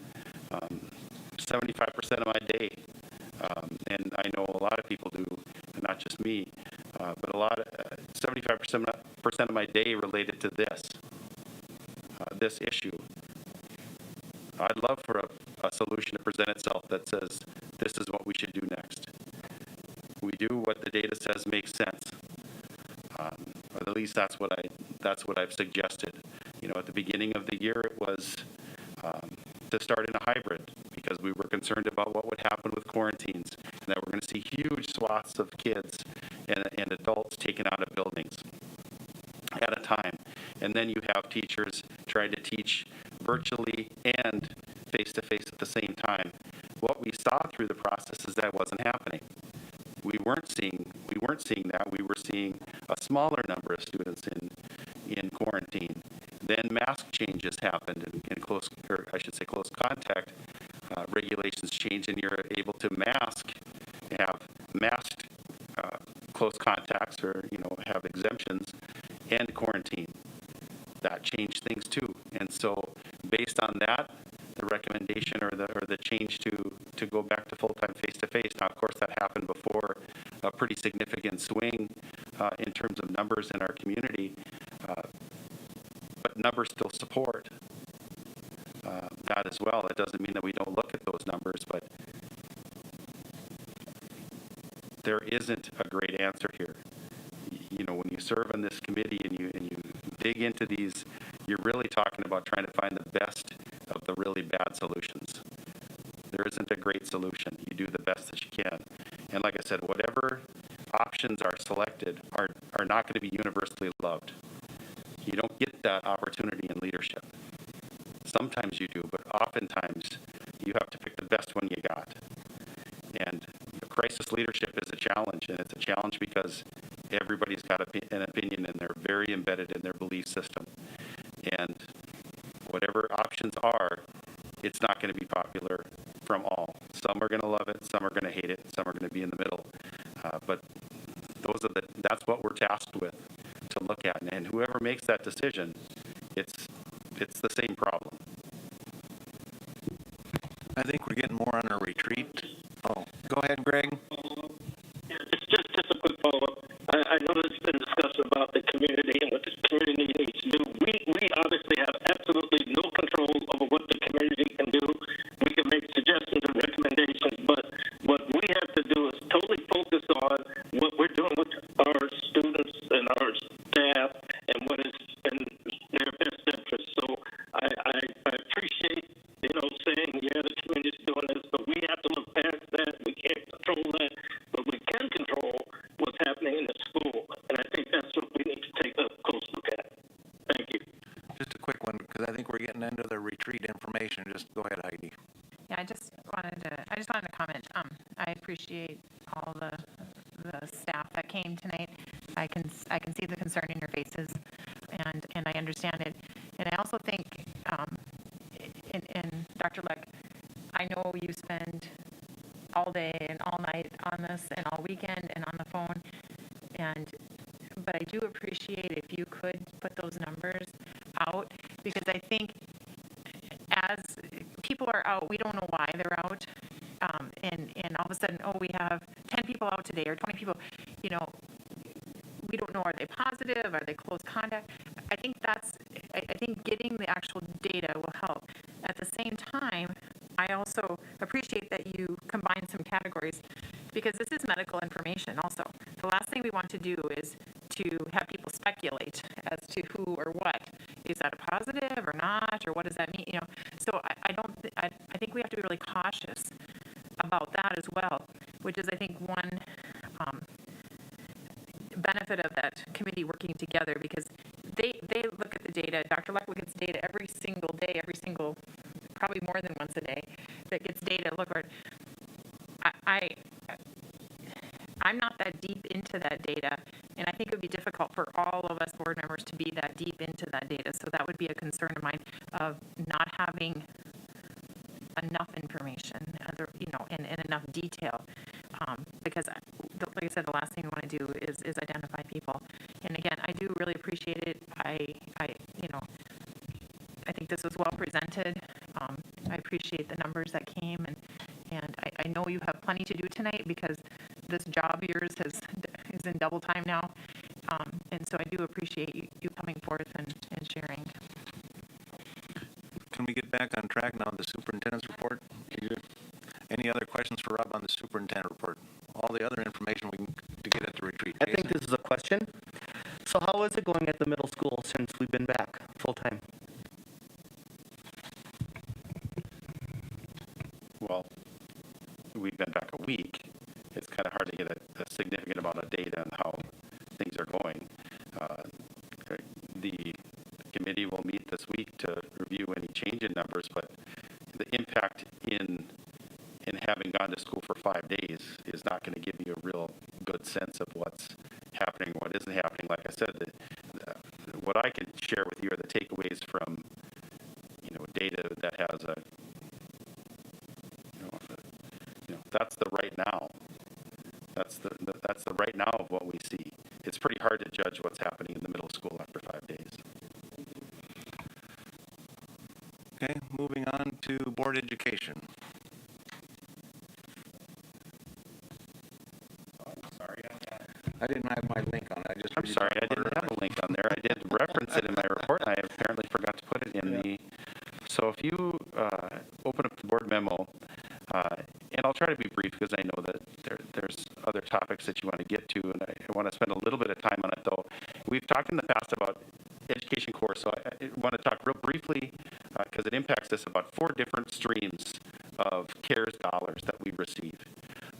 75% of my day, and I know a lot of people do, and not just me, but 75% of my day related to this issue. I'd love for a solution to present itself that says this is what we should do next. We do what the data says makes sense. Or at least that's what I've suggested. At the beginning of the year, it was to start in a hybrid because we were concerned about what would happen with quarantines and that we're going to see huge swaths of kids and adults taken out of buildings at a time. And then you have teachers trying to teach virtually and face-to-face at the same time. What we saw through the process is that wasn't happening. We weren't seeing that. We were seeing a smaller number of students in quarantine. Then mask changes happened in close contact regulations changed, and you're able to have masked close contacts or have exemptions and quarantine. That changed things too. And so based on that, the recommendation or the change to go back to full-time face-to-face. Now, of course, that happened before a pretty significant swing in terms of numbers in our community, but numbers still support that as well. It doesn't mean that we don't look at those numbers, but there isn't a great answer here. When you serve on this committee and you dig into these, you're really talking about trying to find the best of the really bad solutions. There isn't a great solution. You do the best that you can. And like I said, whatever options are selected are not going to be universally loved. You don't get that opportunity in leadership. Sometimes you do, but oftentimes you have to pick the best one you got. And crisis leadership is a challenge, and it's a challenge because everybody's got an opinion and they're very embedded in their belief system. And whatever options are, it's not going to be popular from all. Some are going to love it, some are going to hate it, some are going to be in the middle. But that's what we're tasked with to look at. And whoever makes that decision, it's the same problem. I think we're getting more on a retreat. Oh, go ahead, Greg. Yeah, just a quick follow-up. I know there's been discussion about the community and what the community needs to do. We obviously have absolutely no control over what the community can do. We can make suggestions and recommendations, but what we have to do is totally focus on what we're doing with our students and our staff and what is in their best interest. So I appreciate, saying, yeah, the community's doing this, but we have to look past that. We can't control that, but we can control what's happening in the school. And I think that's what we need to take a close look at. Thank you. Just a quick one, because I think we're getting into the retreat information. Just go ahead, Heidi. Yeah, I just wanted to comment. I appreciate all the staff that came tonight. I can see the concern in your faces, and I understand it. And I also think, and Dr. Leck, I know you spend all day and all night on this, and all weekend, and on the phone. But I do appreciate if you could put those numbers out, because I think as people are out, we don't know why they're out, and all of a sudden, we have 10 people out today or 20 people. We don't know, are they positive? Are they close contact? I think getting the actual data will help. At the same time, I also appreciate that you combine some categories, because this is medical information also. The last thing we want to do is to have people speculate as to who or what. Is that a positive or not, or what does that mean? So I think we have to be really cautious about that as well, which is, I think, one benefit of that committee working together, because they look at the data. Dr. Leck gets data every single day, probably more than once a day, that gets data. Look, I'm not that deep into that data And I think it would be difficult for all of us board members to be that deep into that data. So that would be a concern of mine of not having enough information, and enough detail. Because, like I said, the last thing we want to do is identify people. And again, I do really appreciate it. I think this was well presented. I appreciate the numbers that came, and I know you have plenty to do tonight because this job of yours is in double time now. And so I do appreciate you coming forth and sharing. Can we get back on track now, the superintendent's report? Any other questions for Rob on the superintendent report? All the other information we can to get at the retreat. I think this is a question. So how is it going at the middle school since we've been back full-time? Well, we've been back a week. It's kind of hard to get a significant amount of data on how things are going. The committee will meet this week to review any change in numbers, but the impact in having gone to school for 5 days is not going to give you a real good sense of what's happening, what isn't happening. Like I said, what I can share with you are the takeaways from data that has a that's the right now. That's the right now of what we see. It's pretty hard to judge what's happening in the middle school after 5 days. Okay, moving on to board education. I didn't have my link on it. I'm sorry, I didn't have a link on there. I did reference it in my report, and I apparently forgot to put it in the. So if you open up the board memo, and I'll try to be brief because I know that there's other topics that you want to get to, and I want to spend a little bit of time on it, though. We've talked in the past about education core, so I want to talk real briefly because it impacts us about 4 different streams of CARES dollars that we receive.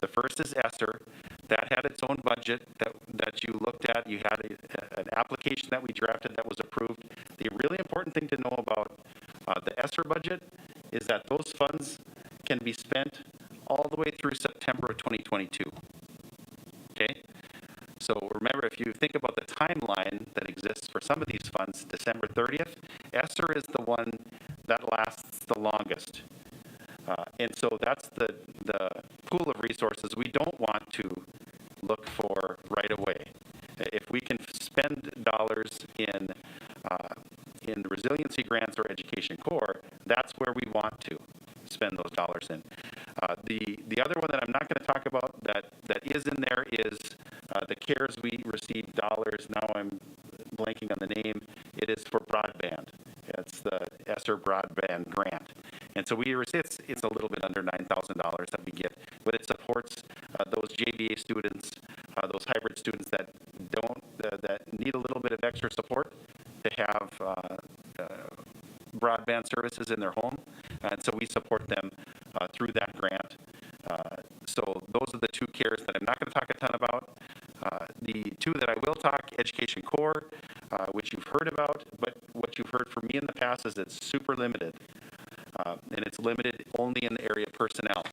The first is ESSER. That had its own budget that you looked at. You had an application that we drafted that was approved. The really important thing to know about the ESSER budget is that those funds can be spent all the way through September of 2022. Okay? So remember, if you think about the timeline that exists for some of these funds, December 30th, ESSER is the one that lasts the longest. And so that's the pool of resources we don't want to look for right away. If we can spend dollars in resiliency grants or education core, that's where we want to spend those dollars in. The other one that I'm not going to talk about that is in there is the CARES we received dollars. Now I'm blanking on the name. It is for broadband. It's the ESSER broadband grant. And so it's a little bit under $9,000 that we get, but it supports those JVA students, those hybrid students that that need a little bit of extra support to have broadband services in their home, and so we support them through that grant. So those are the 2 CARES that I'm not going to talk a ton about. The 2 that I will talk, education core, which you've heard about, but what you've heard from me in the past is it's super limited. And it's limited only in the area of personnel.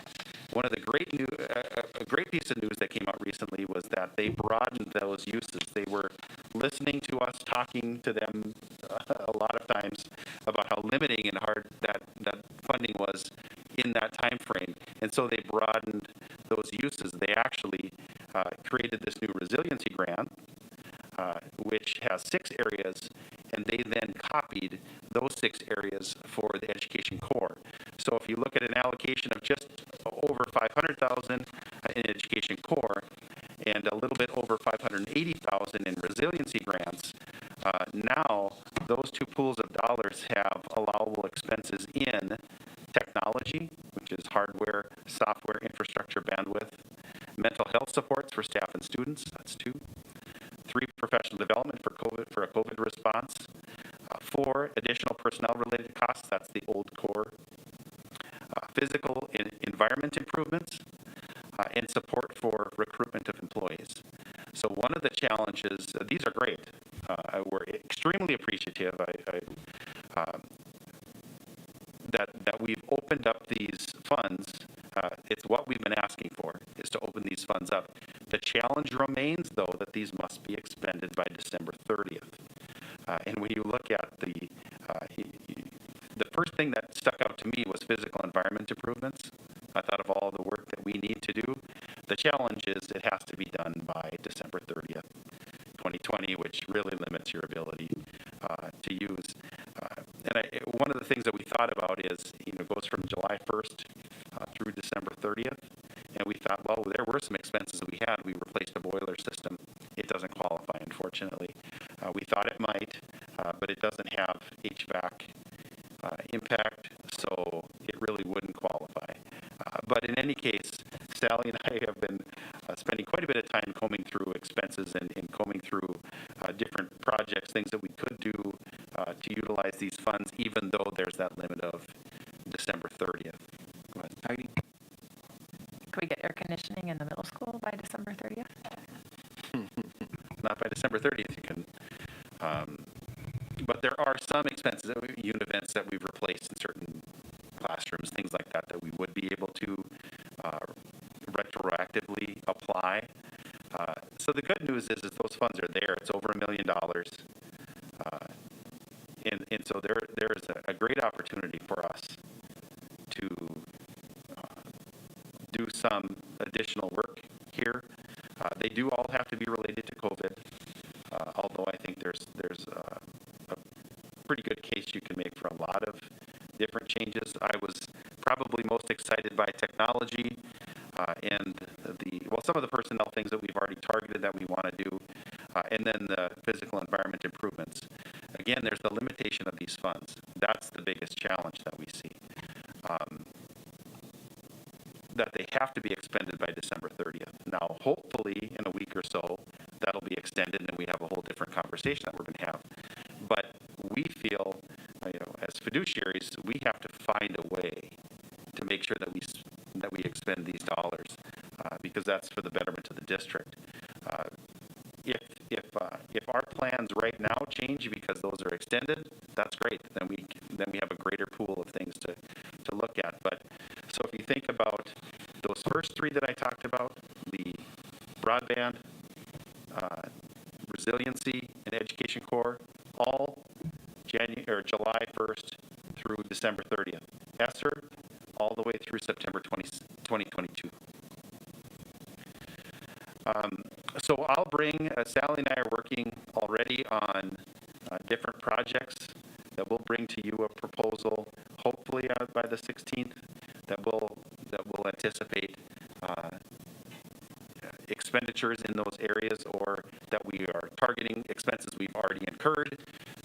One of the a great piece of news that came out recently was that they broadened those uses. They were listening to us, talking to them a lot of times about how limiting and hard that funding was in that time frame. And so they broadened those uses. They actually created this new resiliency grant, which has 6 areas, and they then copied those 6 areas for the education core. So if you look at an allocation of just over $500,000 in education core and a little bit over $580,000 in resiliency grants, now those 2 pools of dollars have allowable expenses in technology, which is hardware, software, infrastructure, bandwidth, mental health supports for staff and students, that's 2. 3, professional development for a COVID response. 4, additional personnel-related costs. That's the old core. Physical and environment improvements, and support for recruitment of employees. So one of the challenges, these are great. We're extremely appreciative that we've opened up these funds. It's what we've been asking for, is to open these funds up. The challenge remains, though, that these must be expended by December 30th. And when you look at the first thing that stuck out to me was physical environment improvements. I thought of all the work that we need to do. The challenge is it has to be done by December 30th, 2020, which really limits your ability to use. One of the things that we thought about is, goes from July 1st through December 30th. And we thought, well, there were some expenses that we had. We replaced a boiler system. It doesn't qualify, unfortunately. We thought it might, but it doesn't have HVAC impact, so it really wouldn't qualify. But in any case, Sally and I have been spending quite a bit of time combing through expenses and combing through different projects, things that we could do to utilize these funds, even though there's that limit of December 30th. Go ahead. Heidi? Could we get air conditioning in the middle school by December 30th? Not by December 30th, you can. But there are some expenses, univents that we've replaced in certain classrooms, things like that, that we would be able to retroactively apply. So the good news is those funds are there. It's over $1 million. And so there is a great opportunity for us to do some additional work here. They do all have to be related to COVID, although I think there's a pretty good case you can make for a lot of different changes. I was probably most excited by technology and some of the personnel things that we've already targeted that we want to do, and then the physical environment improvements. Again, there's the limitation of these funds. That's the biggest challenge that we see. That they have to be expended by December 30th. Now, hopefully, in a week or so, that'll be extended and we have a whole different conversation that we're going to have. But we feel, as fiduciaries, we have to find a way to make sure that we expend these dollars because that's for the betterment of the district. If our plans right now change because those are extended, that's great. Then we have a greater pool of things to look at. But so if you think about those first three that I talked about, the broadband, resiliency, and education core, all July 1st through December 30th. ESSER, all the way through September 2022. So I'll bring, Sally and I are working already on different projects that we'll bring to you a proposal, hopefully by the 16th, that will anticipate expenditures in those areas, or that we are targeting expenses we've already incurred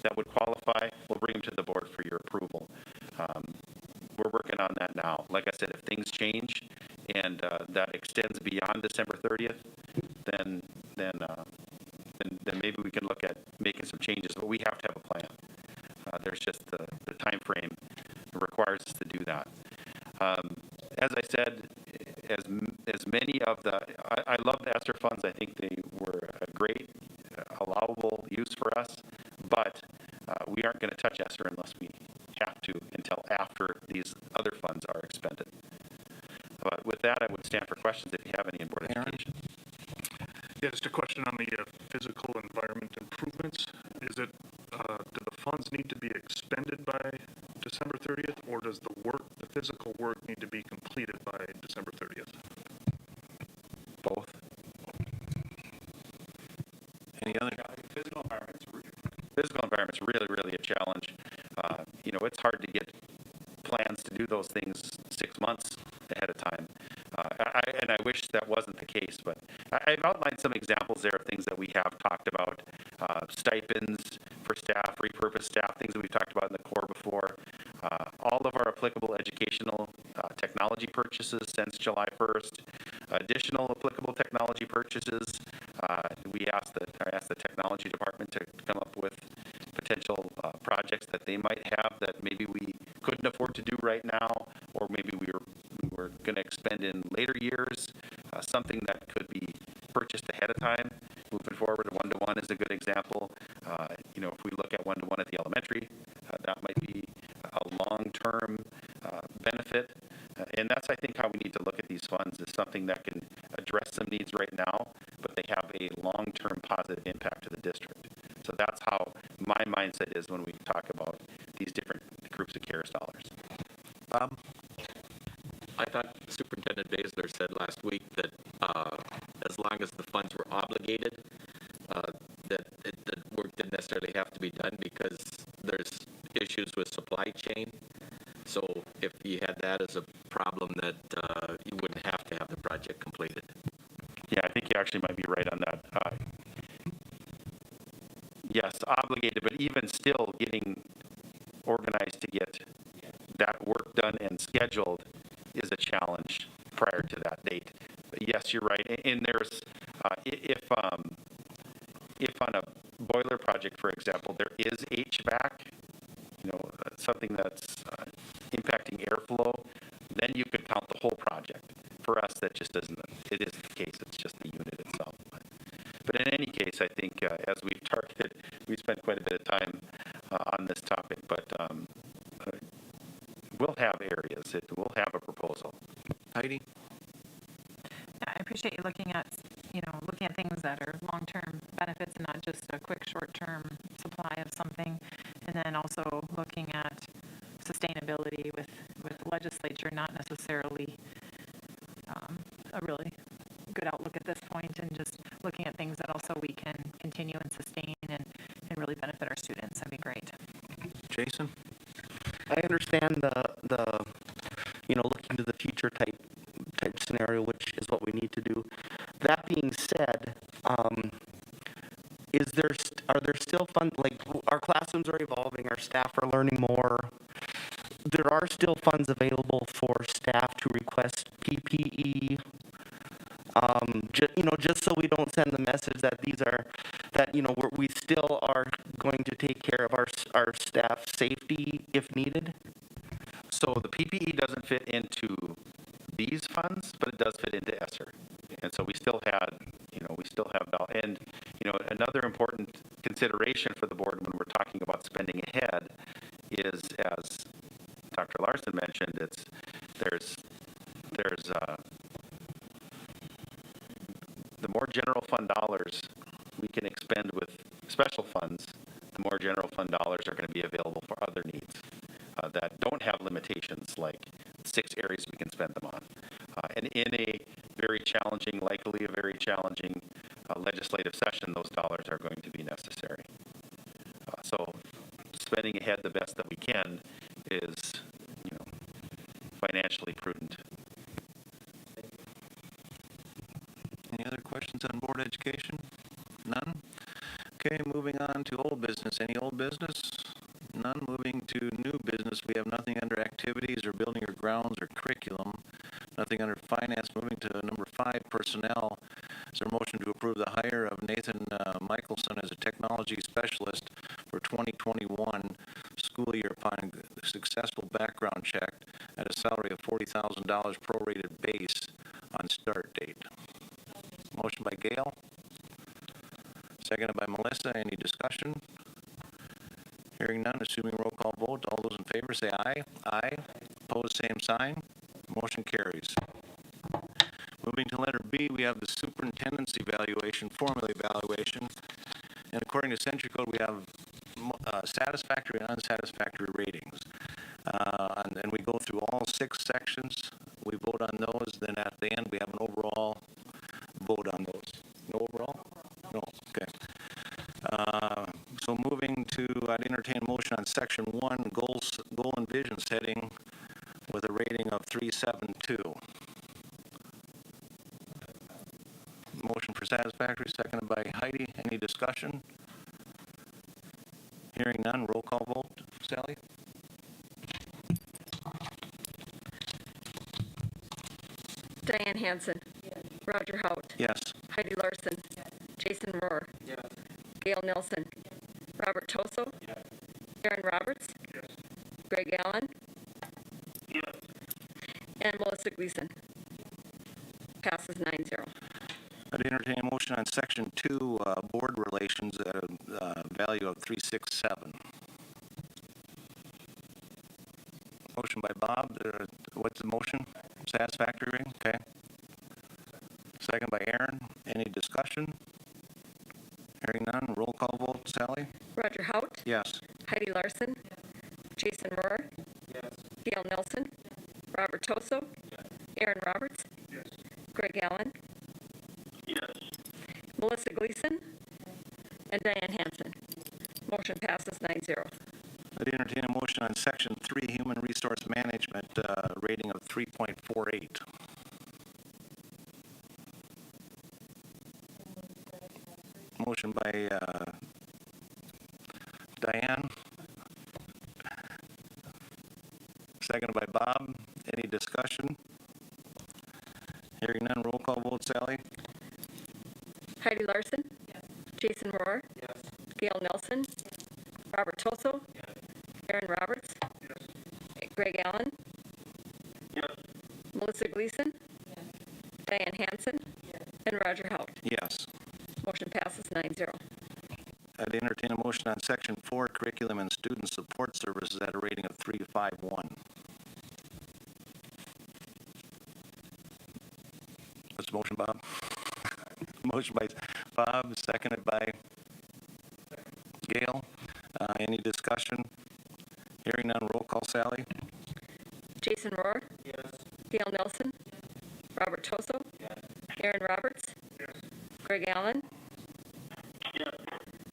that would qualify. We'll bring them to the board for your approval. We're working on that now. Like I said, if things change and that extends beyond December 30th, then maybe we can look at making some changes, but we have to have a plan. There's just the time frame requires us to do that. As I said, as many of I love the ESSER funds. I think they were a great allowable use for us, but we aren't going to touch ESSER unless we have to until after these other funds are expended. But with that, I would stand for questions if you have any in Board of Education. Yeah, just a question on the physical environment improvements. Is it, do the funds need to be expended by December 30th, or does the physical work need to be completed by December 30th? Both. Any other? Physical environment's really, really a challenge. It's hard to get plans to do those things 6 months ahead of time. And I wish that wasn't the case, but I've outlined some examples there of things that we have talked about, stipends for staff, repurposed staff, things that we've talked about in the core before. All of our applicable educational technology purchases since July 1st, additional applicable technology purchases. We asked the technology department to come up with potential projects that they might have that maybe we couldn't afford to do right now, or maybe we were going to expend in later years, something that could be purchased ahead of time. Moving forward, a one-to-one is a good example. If we look at one-to-one at the elementary, that might be a long-term benefit. And that's, I think, how we need to look at these funds, is something that can address some needs right now, but they have a long-term positive impact to the district. So that's how my mindset is when we talk about these different groups of CARES dollars. Bob? I thought Superintendent Basler said last week that as long as the funds were obligated, that the work didn't necessarily have to be done because there's issues with supply chain. So if you had that as a problem, that you wouldn't have to have the project completed. Yeah, I think you actually might be right on that. Yes, obligated, but even still getting organized to get that work done and scheduled is a challenge prior to that date. But yes, you're right. And there's, if on a boiler project, for example, there is HVAC, something that's impacting airflow, then you could count the whole project. For us, that just isn't the case. It's just the unit itself. But in any case, I think as we've targeted, we spent quite a bit of time on this topic, but we'll have areas. We'll have a proposal. Heidi? Yeah, I appreciate you looking at things that are long-term benefits and not just a quick short-term supply of something. And then also looking at sustainability with the legislature, not necessarily a really good outlook at this point, and just looking at things that also we can continue and sustain and really benefit our students. That'd be great. Jason? I understand the looking to the future type scenario, which is what we need to do. That being said, are there still fun, like our classrooms are evolving, our staff are learning more. There are still funds available for staff to request PPE. Just so we don't send the message that we still are going to take care of our staff safety if needed. So the PPE doesn't fit into these funds, but it does fit into ESSER. And so we still have, and, another important consideration for the board when we're talking about spending ahead is, as Dr. Larson mentioned, there's the more general fund dollars we can expend with special funds, the more general fund dollars are going to be available for other needs that don't have limitations like 6 areas we can spend them on. And in a likely a very challenging legislative session, those dollars are going to be necessary. So spending ahead the best that we can is, financially prudent. Any other questions on board education? None? Okay, moving on to old business. Any old business? None. Moving to new business. We have nothing under activities or building or grounds or curriculum. Nothing under finance. Moving to number 5, personnel. Is there a motion to approve the hire of Nathan Michelson as a technology specialist for 2021 school year upon successful background check at a salary of $40,000 prorated base on start date? Motion by Gail. Seconded by Melissa. Any discussion? Hearing none, assuming roll call vote, all those in favor say aye. Aye. Opposed, same sign. Motion carries. Moving to letter B, we have the superintendent's evaluation, formula evaluation. And according to Century Code, we have satisfactory and unsatisfactory ratings. And we go through all 6 sections. We vote on those. Then at the end, we have an overall vote on those. No overall? No. Okay. So moving to, I'd entertain a motion on section 1, goal and vision setting with a rating of 372. Motion for satisfactory, seconded by Heidi. Any discussion? Hearing none, roll call vote. Sally? Diane Hansen. Roger Hout. Yes. Heidi Larson. Jason Rohr. Gail Nelson. Robert Toso. Aaron Roberts. Greg Allen. And Melissa Gleason. Passes 9-0. I'd entertain a motion on section 2, board relations at a value of 367. Motion by Bob. What's the motion? Satisfactory? Okay. second by Aaron. Any discussion? Hearing none, roll call vote. Sally? Roger Hout, Yes. Heidi Larson, Jason Rohr, Gail Nelson, Robert Toso, Aaron Roberts, Greg Allen, Melissa Gleason, and Diane Hansen. Motion passes 9-0. I'd entertain a motion on Section 3, Human Resource Management, rating of 3.48. Motion by Diane. Seconded by Bob. Any discussion? Hearing none, roll call vote. Sally? Heidi Larson, Jason Rohr, Gail Nelson, Robert Toso, Aaron Roberts, Greg Allen, Melissa Gleason, Diane Hansen, and Roger Hout. Yes. Motion passes 9-0. I'd entertain a motion on Section 4, Curriculum and Student Support Services at a rating of 3.51. What's the motion, Bob? Motion by Bob, seconded by Gail. Any discussion? Hearing none, roll call. Sally? Jason Rohr, Gail Nelson, Robert Toso, Aaron Roberts, Greg Allen,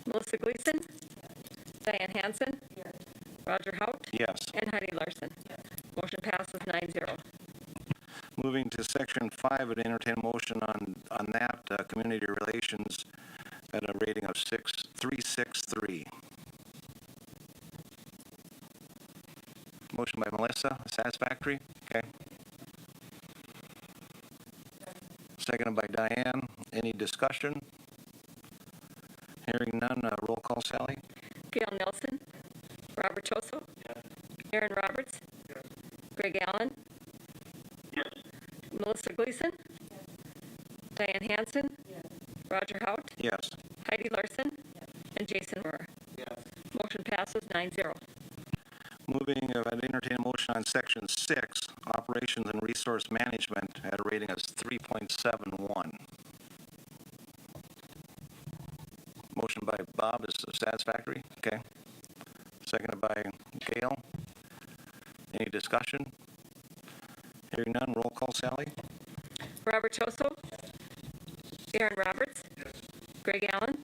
Melissa Gleason, Diane Hansen, Roger Hout, Yes. and Heidi Larson. Motion passes 9-0. Moving to Section 5, I'd entertain a motion on that, Community Relations, at a rating of 363. Motion by Melissa, satisfactory? Okay. Seconded by Diane. Any discussion? Hearing none, roll call. Sally? Gail Nelson, Robert Toso, Aaron Roberts, Greg Allen, Melissa Gleason, Diane Hansen, Roger Hout, Yes. Heidi Larson, and Jason Rohr. Motion passes 9-0. Moving, I'd entertain a motion on Section 6, Operations and Resource Management, at a rating of 3.71. Motion by Bob is satisfactory? Okay. Seconded by Gail. Any discussion? Hearing none, roll call. Sally? Robert Toso, Aaron Roberts, Greg Allen,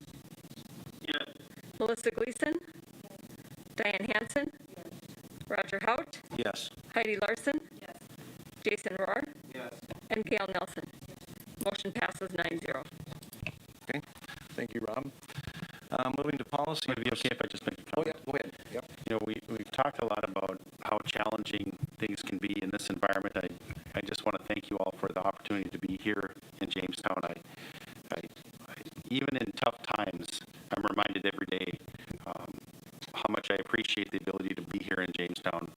Melissa Gleason, Diane Hansen, Roger Hout, Yes. Heidi Larson, Jason Rohr, and Gail Nelson. Motion passes 9-0. Okay. Thank you, Rob. Moving to policy. Would it be okay if I just make a Oh, comment? yeah, go ahead. Yep. You know, we've talked a lot about how challenging things can be in this environment. I just want to thank you all for the opportunity to be here in Jamestown. Even in tough times, I'm reminded every day how much I appreciate the ability to be here in Jamestown,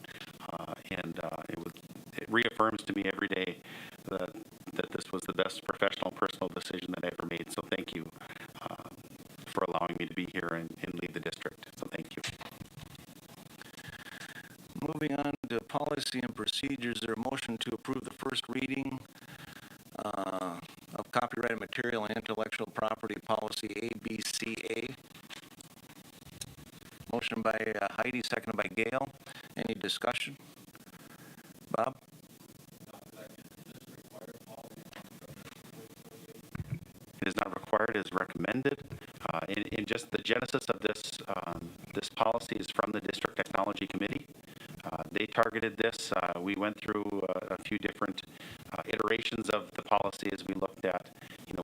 and it reaffirms to me every day that this was the best professional, personal decision that I ever made. So thank you for allowing me to be here and lead the district. So thank you. Moving on to policy and procedures, there a motion to approve the first reading of copyrighted material and intellectual property policy ABCA. Motion by Heidi, seconded by Gail. Any discussion? Bob? It is not required, it is recommended. In just the genesis of this policy is from the District Technology Committee. They targeted this. We went through a few different iterations of the policy as we looked at,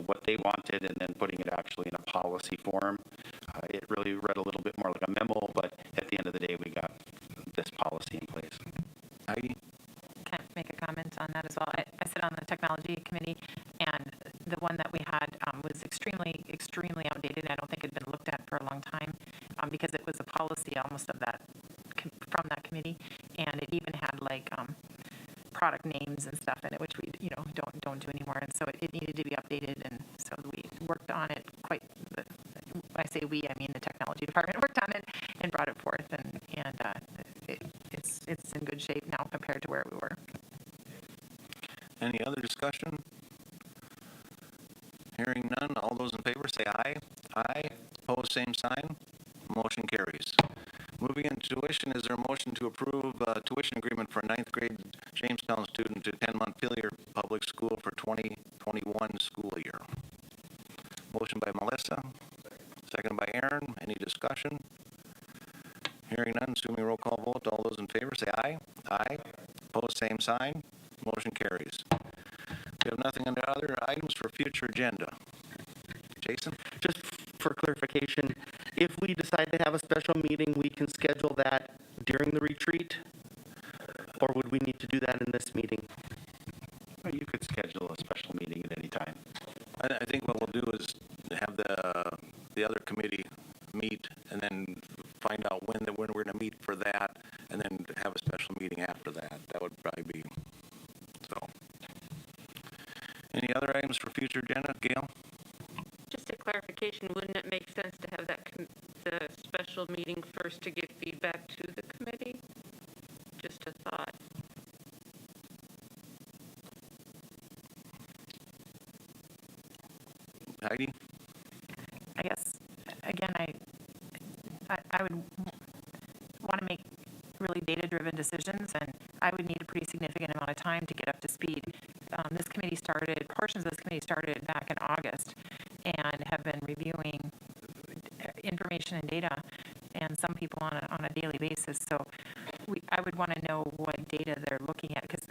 what they wanted, and then putting it actually in a policy form. It really read a little bit more like a memo, but at the end of the day, we got this policy in place. Heidi? Can I make a comment on that as well? I sit on the technology committee, and the one that we had was extremely, extremely outdated. I don't think it had been looked at for a long time because it was a policy almost of that from that committee, and it even had like product names and stuff in it, which we don't do anymore, and so it needed to be updated, and so we worked on it quite. I say we, I mean the technology department worked on it and brought it forth, and it's in good shape now compared to where we were. Any other discussion? favor, say aye. Aye. Opposed, same sign. Motion carries. Moving into tuition, is there a motion to approve tuition agreement for a ninth grade Jamestown student to attend Montpelier Public School for 2021 school year? Motion by Melissa, second by Aaron. Any discussion? Hearing none, assuming roll call vote, all those in favor say aye. Aye. Opposed, same sign. Motion carries. We have nothing under other items for future agenda. Jason? Just for clarification, if we decide to have a special meeting, we can schedule that during the retreat? Or would we need to do that in this meeting? Well, you could schedule a special meeting at any time. I think what we'll do is have the other committee meet and then find out when we're going to meet for that, and then have a special meeting after that. That would probably be so. Any other items for future agenda, Gail? Just a clarification, wouldn't it make sense to have that, the special meeting first to give feedback to the committee? Just a thought. Heidi? I guess, again, I would want to make really data-driven decisions, and I would need a pretty significant amount of time to get up to speed. Portions of this committee started back in August and have been reviewing information and data, and some people on a daily basis. So I would want to know what data they're looking at, because,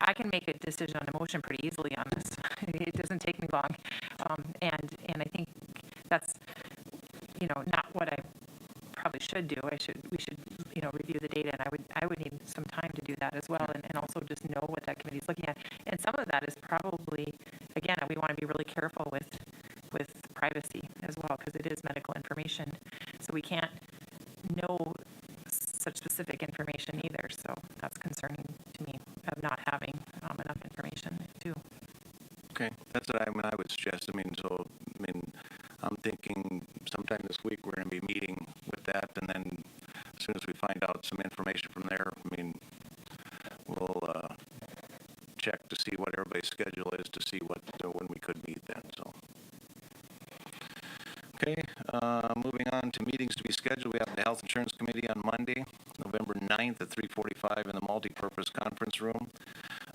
I can make a decision on a motion pretty easily on this. It doesn't take me long. And I think that's, not what I probably should do. We should, review the data, and I would need some time to do that as well, and also just know what that committee is looking at. And some of that is probably, again, we want to be really careful with privacy as well, because it is medical information. So we can't know such specific information either. So that's concerning to me, of not having enough information too. Okay, that's what I would suggest. I'm thinking sometime this week we're going to be meeting with that, and then as soon as we find out some information from there, we'll check to see what everybody's schedule is to see when we could meet then. So, okay, moving on to meetings to be scheduled. We have the Health Insurance Committee on Monday, November 9th at 3:45 in the multipurpose conference room.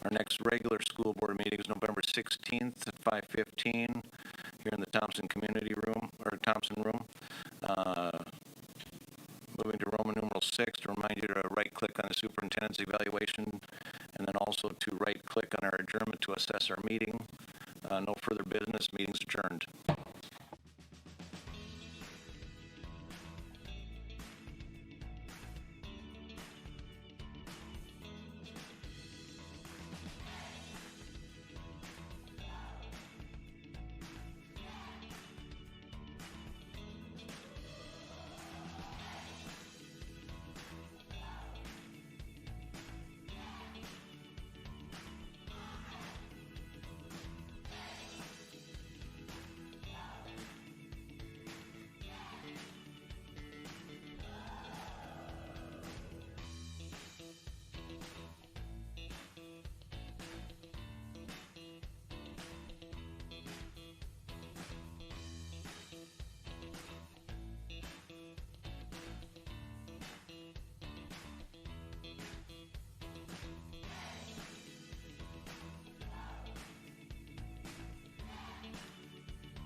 Our next regular school board meeting is November 16th at 5:15 here in the Thompson Community Room, or Thompson Room. Moving to Roman numeral 6, to remind you to right-click on the superintendent's evaluation, and then also to right-click on our adjournment to assess our meeting. No further business. Meeting's adjourned.